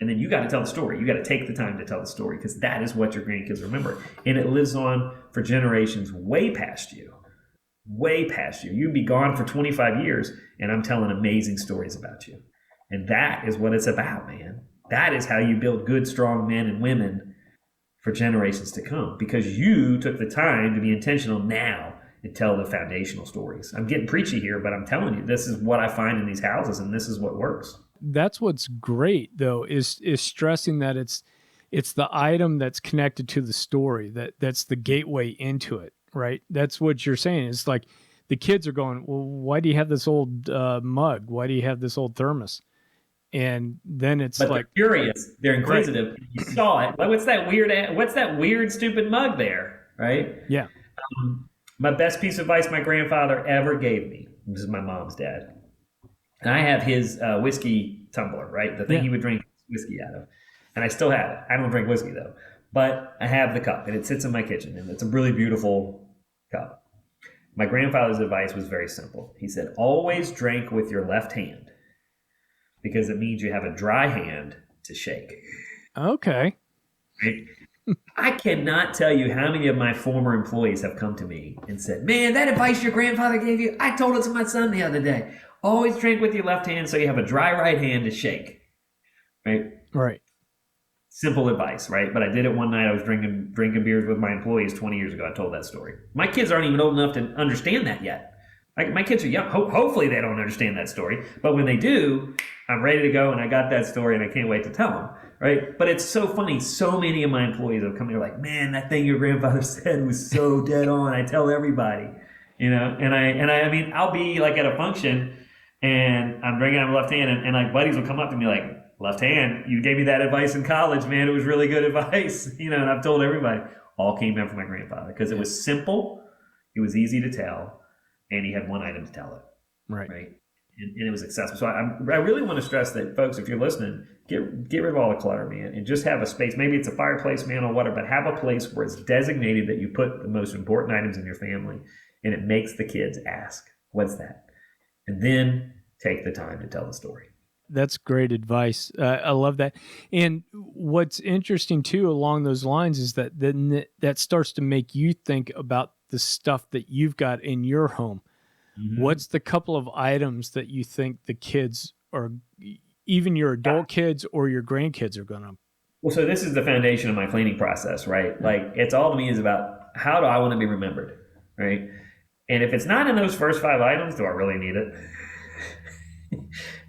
And then you got to tell the story. You got to take the time to tell the story because that is what your grandkids remember. And it lives on for generations way past you. Way past you. You'd be gone for 25 years and I'm telling amazing stories about you. And that is what it's about, man. That is how you build good, strong men and women for generations to come because you took the time to be intentional now and tell the foundational stories. I'm getting preachy here, but I'm telling you, this is what I find in these houses and this is what works. That's what's great though, is stressing that it's the item that's connected to the story, that's the gateway into it, right? That's what you're saying. It's like the kids are going, well, why do you have this old mug? Why do you have this old thermos? And then it's but like they're curious, they're inquisitive. Right. You saw it. Like, what's that weird, stupid mug there? Right? Yeah. My best piece of advice my grandfather ever gave me. This is my mom's dad. And I have his whiskey tumbler, right? The thing he would drink whiskey out of. And I still have it. I don't drink whiskey though. But I have the cup and it sits in my kitchen and it's a really beautiful cup. My grandfather's advice was very simple. He said, always drink with your left hand because it means you have a dry hand to shake. Okay. Right? I cannot tell you how many of my former employees have come to me and said, man, that advice your grandfather gave you, I told it to my son the other day. Always drink with your left hand so you have a dry right hand to shake. Right? Right. Simple advice, right? But I did it one night. I was drinking beers with my employees 20 years ago. I told that story. My kids aren't even old enough to understand that yet. My kids are young. Hopefully they don't understand that story. But when they do, I'm ready to go and I got that story and I can't wait to tell them, right? But it's so funny. So many of my employees have come here like, man, that thing your grandfather said was so dead on. I tell everybody, and I mean, I'll be like at a function and I'm drinking on my left hand and like buddies will come up to me like, left hand, you gave me that advice in college, man. It was really good advice, and I've told everybody. All came down from my grandfather because it was simple, it was easy to tell, and he had one item to tell it. Right. And it was accessible. So I really want to stress that, folks, if you're listening, get rid of all the clutter, man, and just have a space. Maybe it's a fireplace, man, or whatever, but have a place where it's designated that you put the most important items in your family, and it makes the kids ask, what's that? And then take the time to tell the story. That's great advice. I love that. And what's interesting too, along those lines, is that then that starts to make you think about the stuff that you've got in your home. Mm-hmm. What's the couple of items that you think the kids or even your adult kids or your grandkids are going to? Well, so this is the foundation of my cleaning process, right? Like it's all to me is about how do I want to be remembered, right? And if it's not in those first 5 items, do I really need it?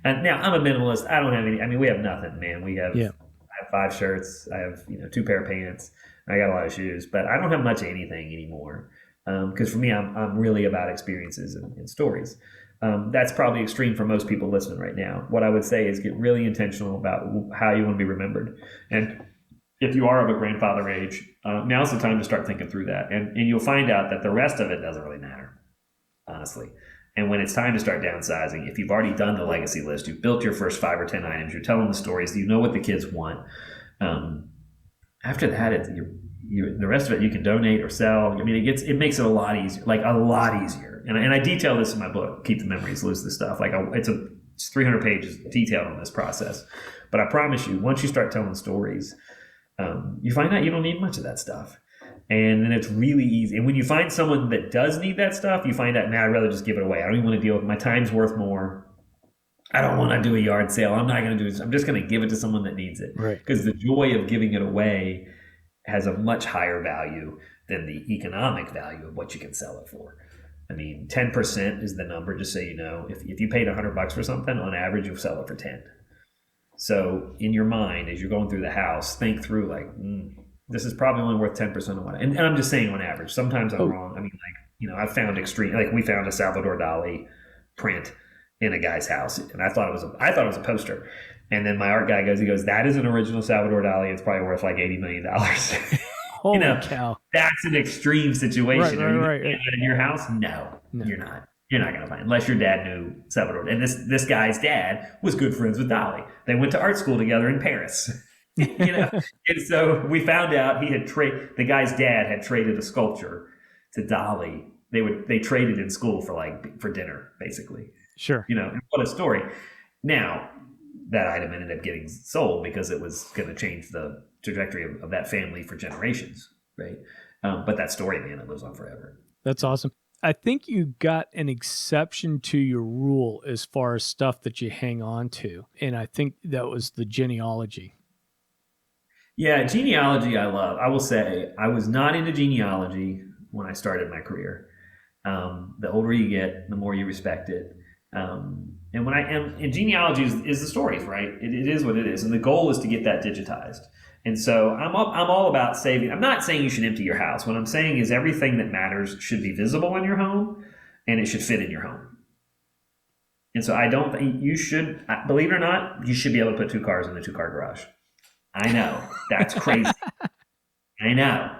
And now I'm a minimalist. I don't have any. I mean, we have nothing, man. I have 5 shirts. I have 2 pair of pants. I got a lot of shoes, but I don't have much of anything anymore. Because for me, I'm really about experiences and stories. That's probably extreme for most people listening right now. What I would say is get really intentional about how you want to be remembered. And if you are of a grandfather age, now's the time to start thinking through that. And you'll find out that the rest of it doesn't really matter, honestly. And when it's time to start downsizing, if you've already done the legacy list, you've built your first 5 or 10 items, you're telling the stories, you know what the kids want. After that, the rest of it you can donate or sell. I mean, it makes it a lot easier, like a lot easier. And I detail this in my book, Keep the Memories, Lose the Stuff. Like it's 300 pages detailed on this process. But I promise you, once you start telling stories, you find out you don't need much of that stuff. And then it's really easy. And when you find someone that does need that stuff, you find out, man, I'd rather just give it away. I don't even want to deal with it. My time's worth more. I don't want to do a yard sale. I'm not going to do this. I'm just going to give it to someone that needs it. Right. Because the joy of giving it away has a much higher value than the economic value of what you can sell it for. I mean, 10% is the number, just so you know. If you paid $100 for something, on average, you'll sell it for 10. So in your mind, as you're going through the house, think through like, this is probably only worth 10% of what. And I'm just saying on average. Sometimes I'm wrong. I mean, I've found extreme. Like we found a Salvador Dali print in a guy's house, and I thought it was a poster. And then my art guy goes, that is an original Salvador Dali. It's probably worth like $80 million. Holy cow! That's an extreme situation. Right. In your house? No, you're not. You're not going to find it, unless your dad knew Salvador. And this guy's dad was good friends with Dali. They went to art school together in Paris. And so we found out the guy's dad had traded a sculpture to Dali. They traded in school for dinner, basically. Sure. And what a story. Now, that item ended up getting sold because it was going to change the trajectory of that family for generations, right? But that story, man, it lives on forever. That's awesome. I think you got an exception to your rule as far as stuff that you hang on to. And I think that was the genealogy. Yeah, genealogy I love. I will say I was not into genealogy when I started my career. The older you get, the more you respect it. And genealogy is the stories, right? It is what it is. And the goal is to get that digitized. And so I'm all about saving. I'm not saying you should empty your house. What I'm saying is everything that matters should be visible in your home and it should fit in your home. And so I don't think you should, believe it or not, you should be able to put 2 cars in a 2-car garage. I know. That's crazy. I know.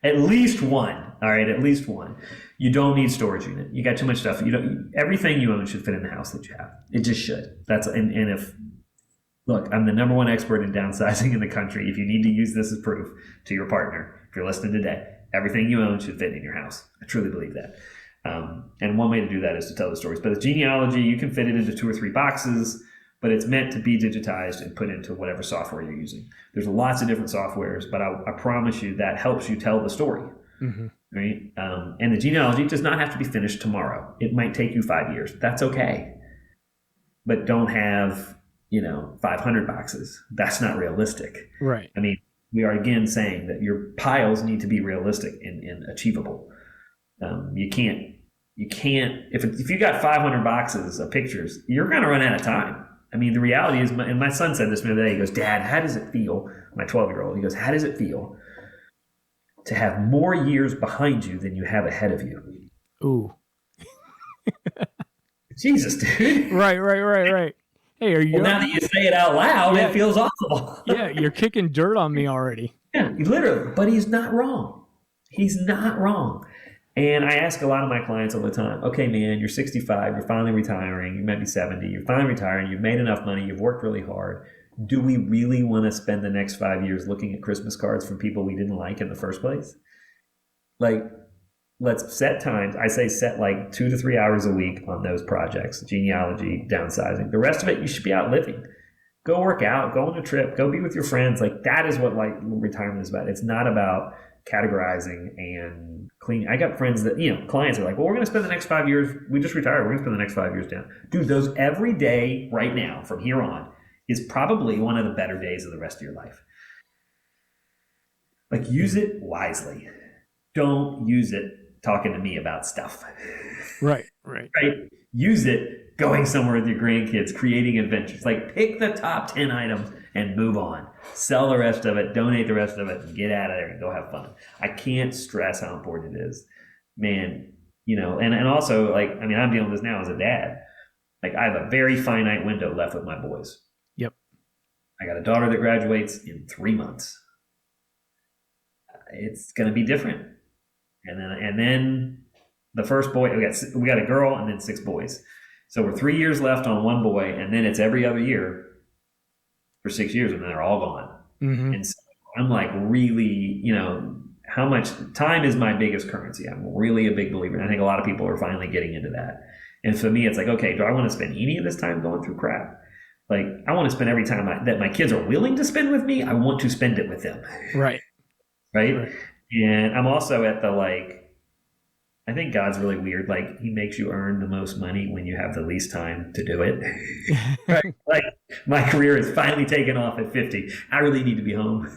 At least one. All right. At least one. You don't need storage unit. You got too much stuff. Everything you own should fit in the house that you have. It just should. Look, I'm the number one expert in downsizing in the country. If you need to use this as proof to your partner, if you're listening today, everything you own should fit in your house. I truly believe that. And one way to do that is to tell the stories. But with genealogy, you can fit it into 2 or 3 boxes, but it's meant to be digitized and put into whatever software you're using. There's lots of different softwares, but I promise you that helps you tell the story. Mm-hmm. Right? And the genealogy does not have to be finished tomorrow. It might take you 5 years. That's okay. But don't have 500 boxes. That's not realistic. Right. I mean, we are again saying that your piles need to be realistic and achievable. You can't, if you got 500 boxes of pictures, you're going to run out of time. I mean, the reality is, and my son said this the other day, he goes, Dad, how does it feel? My 12-year-old, he goes, how does it feel to have more years behind you than you have ahead of you? Ooh. Jesus, dude. Right. Hey, are you? Well, now that you say it out loud, it feels awful. Yeah, you're kicking dirt on me already. Yeah, literally. But he's not wrong. He's not wrong. And I ask a lot of my clients all the time, okay, man, you're 65, you're finally retiring, you might be 70, you're finally retiring, you've made enough money, you've worked really hard. Do we really want to spend the next 5 years looking at Christmas cards from people we didn't like in the first place? Like, let's set times. I say set like 2 to 3 hours a week on those projects, genealogy, downsizing. The rest of it, you should be out living. Go work out, go on a trip, go be with your friends. Like, that is what like retirement is about. It's not about categorizing and cleaning. I got friends that, clients are like, well, we're going to spend the next 5 years. We just retired. We're going to spend the next 5 years down. Dude, those every day right now from here on is probably one of the better days of the rest of your life. Like, use it wisely. Don't use it talking to me about stuff. Right. Use it going somewhere with your grandkids, creating adventures. Like, pick the top 10 items and move on. Sell the rest of it, donate the rest of it, and get out of there and go have fun. I can't stress how important it is. Man, and also, like, I mean, I'm dealing with this now as a dad. Like, I have a very finite window left with my boys. Yep. I got a daughter that graduates in 3 months. It's going to be different. And then the first boy, we got a girl and then 6 boys. So we're 3 years left on one boy, and then it's every other year for 6 years, and then they're all gone. Mm-hmm. And so I'm like, really, how much time is my biggest currency? I'm really a big believer. And I think a lot of people are finally getting into that. And for me, it's like, okay, do I want to spend any of this time going through crap? Like, I want to spend every time that my kids are willing to spend with me, I want to spend it with them. Right. And I'm also at the, like, I think God's really weird. Like, he makes you earn the most money when you have the least time to do it. Right? Like, my career is finally taken off at 50. I really need to be home.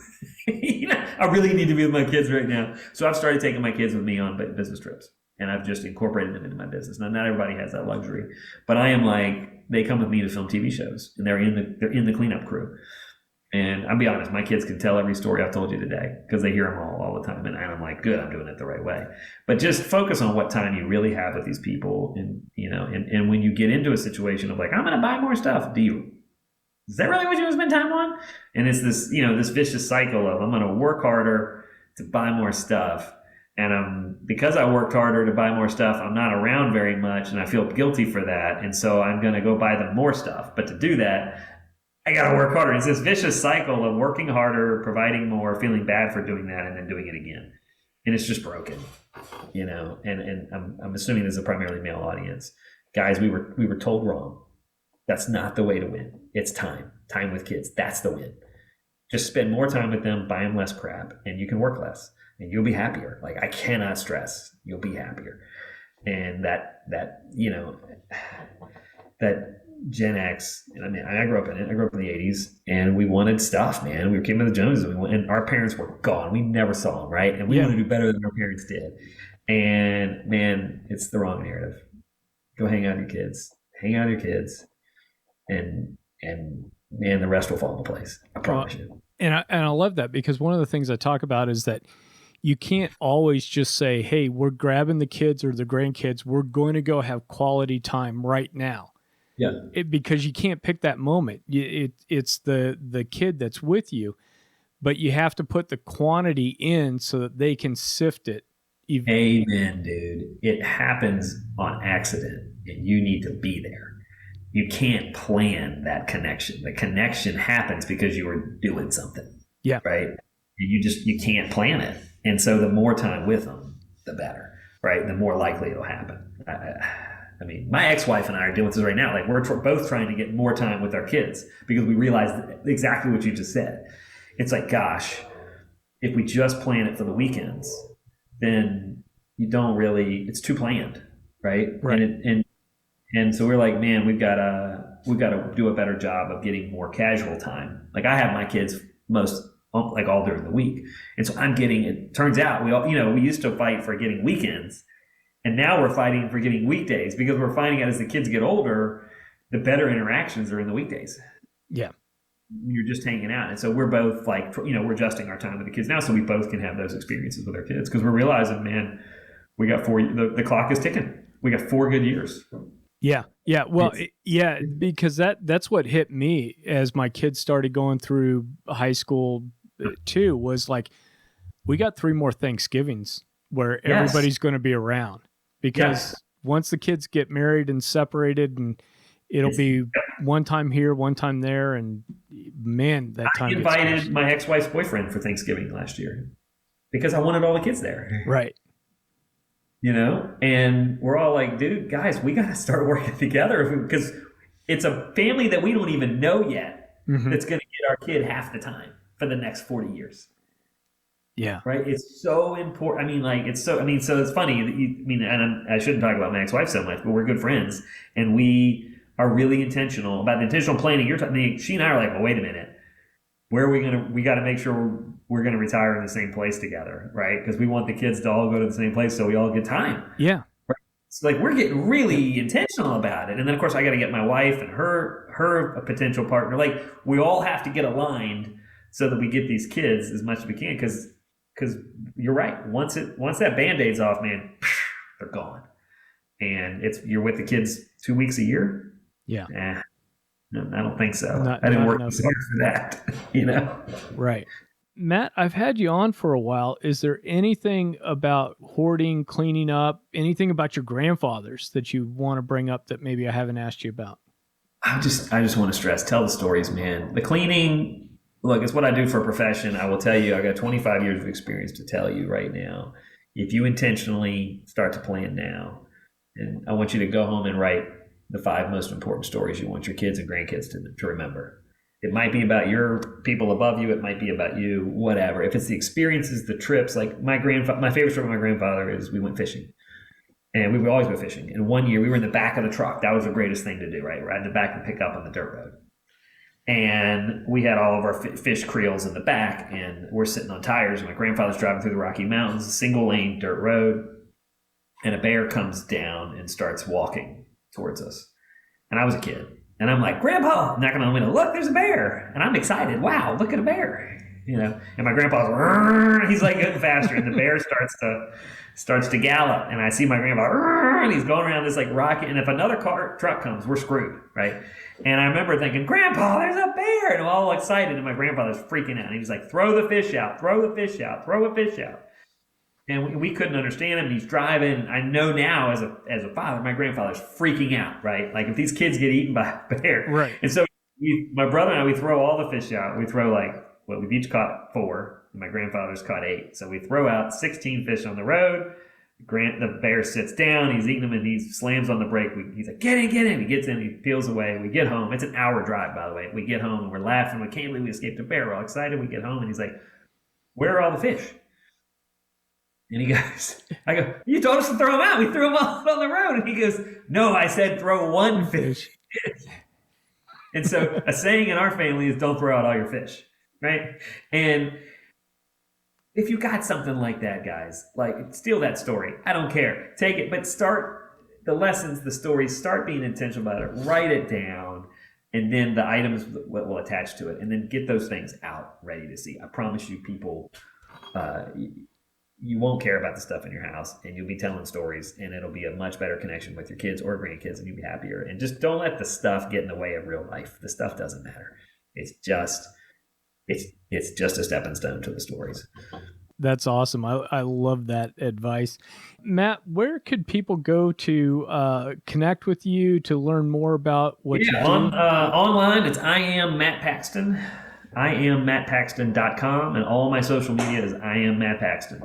I really need to be with my kids right now. So I've started taking my kids with me on business trips, and I've just incorporated them into my business. Now, not everybody has that luxury, but I am like, they come with me to film TV shows, and they're in the cleanup crew. And I'll be honest, my kids can tell every story I've told you today because they hear them all the time. And I'm like, good, I'm doing it the right way. But just focus on what time you really have with these people. And, and when you get into a situation of like, I'm going to buy more stuff, is that really what you want to spend time on? And it's this, this vicious cycle of I'm going to work harder to buy more stuff. And because I worked harder to buy more stuff, I'm not around very much and I feel guilty for that. And so I'm going to go buy them more stuff. But to do that, I got to work harder. It's this vicious cycle of working harder, providing more, feeling bad for doing that, and then doing it again. And it's just broken, and I'm assuming this is a primarily male audience. Guys, we were told wrong. That's not the way to win. It's time. time with kids. That's the win. Just spend more time with them, buy them less crap, and you can work less, and you'll be happier. Like, I cannot stress, you'll be happier. And that Gen X, and I mean, I grew up in it. I grew up in the 80s, and we wanted stuff, man. We came to the Joneses, and our parents were gone. We never saw them, right? And we wanted to do better than our parents did. And man, it's the wrong narrative. Go hang out with your kids. Hang out with your kids, and man, the rest will fall into place. I promise you. And I love that, because one of the things I talk about is that you can't always just say, hey, we're grabbing the kids or the grandkids, we're going to go have quality time right now. Yeah. Because you can't pick that moment. It's the kid that's with you, but you have to put the quantity in so that they can sift it. Amen, dude. It happens on accident, and you need to be there. You can't plan that connection. The connection happens because you were doing something. Yeah. Right. You can't plan it. And so the more time with them, the better, right? The more likely it'll happen. I mean, my ex-wife and I are doing this right now. Like, we're both trying to get more time with our kids because we realized exactly what you just said. It's like, gosh, if we just plan it for the weekends, then you don't really, it's too planned, right? Right. And so we're like, man, we've got to do a better job of getting more casual time. Like, I have my kids all during the week. And so it turns out we used to fight for getting weekends, and now we're fighting for getting weekdays, because we're finding out as the kids get older, the better interactions are in the weekdays. Yeah. You're just hanging out. And so we're both like, we're adjusting our time with the kids now so we both can have those experiences with our kids, because we're realizing, man, we got the clock is ticking. We got 4 good years. Yeah. Yeah. Well, because that's what hit me as my kids started going through high school too, was like, we got 3 more Thanksgivings where everybody's going to be around, because once the kids get married and separated, and it'll be one time here, one time there. And man, that time. I invited my ex-wife's boyfriend for Thanksgiving last year because I wanted all the kids there. Right. And we're all like, dude, guys, we got to start working together, because it's a family that we don't even know yet that's going to get our kid half the time for the next 40 years. Yeah. Right. It's so important. I mean, so it's funny that I shouldn't talk about my ex-wife so much, but we're good friends, and we are really intentional about the intentional planning. She and I are like, well, wait a minute. Where are we got to make sure we're going to retire in the same place together, right? Because we want the kids to all go to the same place so we all get time. Yeah. Right? So like, we're getting really intentional about it. And then of course I got to get my wife and her potential partner. Like, we all have to get aligned so that we get these kids as much as we can. Because you're right. Once that Band-Aid's off, man, they're gone. And you're with the kids 2 weeks a year. Yeah. No, I don't think so. I didn't work so hard for that, Right. Matt, I've had you on for a while. Is there anything about hoarding, cleaning up, anything about your grandfathers that you want to bring up that maybe I haven't asked you about? I just want to stress, tell the stories, man. The cleaning, look, it's what I do for a profession. I will tell you, I got 25 years of experience to tell you right now. If you intentionally start to plan now, and I want you to go home and write the 5 most important stories you want your kids and grandkids to remember. It might be about your people above you. It might be about you, whatever. If it's the experiences, the trips, like my favorite story with my grandfather is we went fishing. And we would always go fishing. And one year we were in the back of the truck. That was the greatest thing to do, right? Ride in the back and pick up on the dirt road. And we had all of our fish creels in the back, and we're sitting on tires. And my grandfather's driving through the Rocky Mountains, a single lane dirt road. And a bear comes down and starts walking towards us. And I was a kid. And I'm like, Grandpa, knocking on the window, look, there's a bear. And I'm excited. Wow, look at a bear. And my grandpa's, he's like getting faster. And the bear starts to gallop. And I see my grandpa, and he's going around this like rocket. And if another truck comes, we're screwed, right? And I remember thinking, Grandpa, there's a bear. And I'm all excited. And my grandfather's freaking out. And he's like, throw the fish out, throw the fish out, throw a fish out. And we couldn't understand him, and he's driving. I know now as a father, my grandfather's freaking out, right? Like, if these kids get eaten by a bear. Right. And so my brother and I, we throw all the fish out. We throw we've each caught 4, and my grandfather's caught 8. So we throw out 16 fish on the road. The bear sits down, he's eating them, and he slams on the brake. He's like, get in. He gets in, he peels away. We get home. It's an hour drive, by the way. We get home, and we're laughing. We can't believe we escaped a bear. We're all excited. We get home, and he's like, where are all the fish? And he goes, I go, you told us to throw them out. We threw them all on the road. And he goes, no, I said throw one fish. And so a saying in our family is don't throw out all your fish, right? And if you got something like that, guys, like steal that story. I don't care. Take it, but start the lessons, the stories, start being intentional about it. Write it down, and then the items will attach to it, and then get those things out ready to see. I promise you, people, you won't care about the stuff in your house, and you'll be telling stories, and it'll be a much better connection with your kids or grandkids, and you'll be happier. And just don't let the stuff get in the way of real life. The stuff doesn't matter. It's just a stepping stone to the stories. That's awesome. I love that advice. Matt, where could people go to connect with you, to learn more about what you do? Online, it's I am Matt Paxton. IamMattPaxton.com, and all my social media is I am Matt Paxton.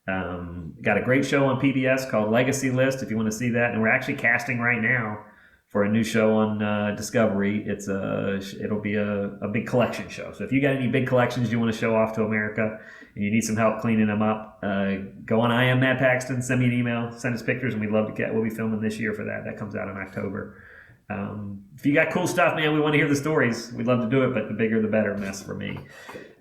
Got a great show on PBS called Legacy List if you want to see that, and we're actually casting right now for a new show on Discovery. It'll be a big collection show. So if you got any big collections you want to show off to America and you need some help cleaning them up, go on I am Matt Paxton, send me an email, send us pictures, and we'll be filming this year for that. That comes out in October. If you got cool stuff, man, we want to hear the stories. We'd love to do it, but the bigger the better mess for me.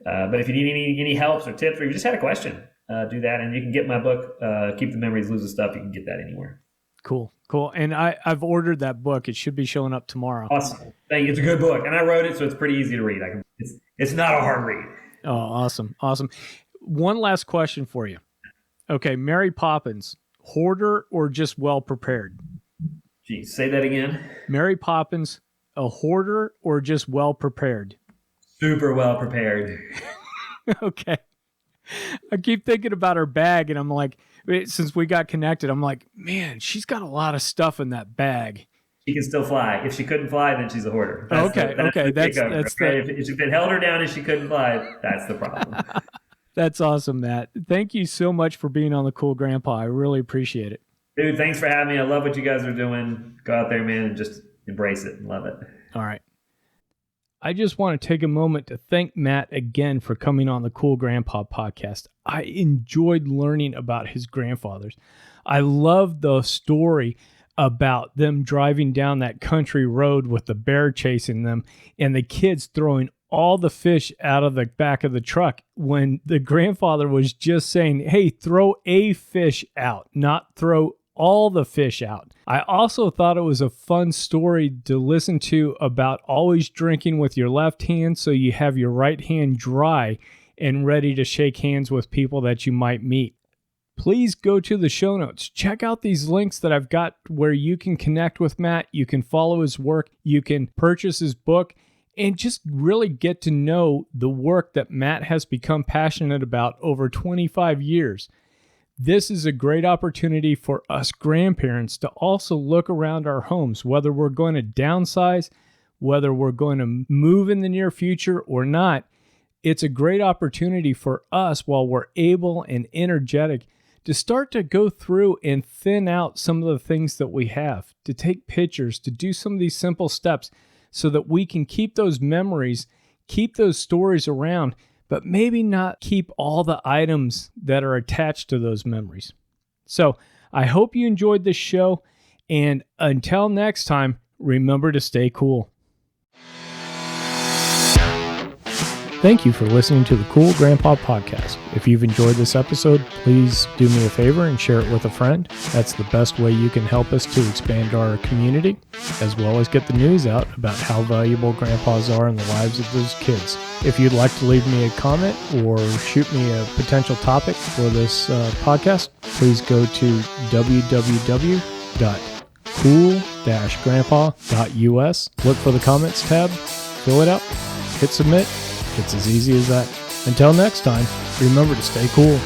But if you need any helps or tips, or you just had a question, do that. And you can get my book, Keep the Memories, Lose the Stuff. You can get that anywhere. Cool. And I've ordered that book. It should be showing up tomorrow. Awesome. Thank you. It's a good book. And I wrote it, so it's pretty easy to read. It's not a hard read. Oh, awesome. One last question for you. Okay, Mary Poppins, hoarder or just well-prepared? Geez, say that again. Mary Poppins, a hoarder or just well-prepared? Super well-prepared. Okay. I keep thinking about her bag, and I'm like, since we got connected, I'm like, man, she's got a lot of stuff in that bag. She can still fly. If she couldn't fly, then she's a hoarder. That's If it held her down and she couldn't fly, that's the problem. That's awesome, Matt. Thank you so much for being on the Cool Grandpa. I really appreciate it. Dude, thanks for having me. I love what you guys are doing. Go out there, man, and just embrace it and love it. All right. I just want to take a moment to thank Matt again for coming on the Cool Grandpa podcast. I enjoyed learning about his grandfathers. I love the story about them driving down that country road with the bear chasing them and the kids throwing all the fish out of the back of the truck when the grandfather was just saying, hey, throw a fish out, not throw all the fish out. I also thought it was a fun story to listen to about always drinking with your left hand so you have your right hand dry and ready to shake hands with people that you might meet. Please go to the show notes. Check out these links that I've got where you can connect with Matt, you can follow his work, you can purchase his book, and just really get to know the work that Matt has become passionate about over 25 years. This is a great opportunity for us grandparents to also look around our homes, whether we're going to downsize, whether we're going to move in the near future or not. It's a great opportunity for us while we're able and energetic to start to go through and thin out some of the things that we have, to take pictures, to do some of these simple steps so that we can keep those memories, keep those stories around, but maybe not keep all the items that are attached to those memories. So I hope you enjoyed this show, and until next time, remember to stay cool. Thank you for listening to the Cool Grandpa Podcast. If you've enjoyed this episode, please do me a favor and share it with a friend. That's the best way you can help us to expand our community, as well as get the news out about how valuable grandpas are in the lives of those kids. If you'd like to leave me a comment or shoot me a potential topic for this podcast, please go to www.cool-grandpa.us. Look for the comments tab, fill it out, hit submit. It's as easy as that. Until next time, remember to stay cool.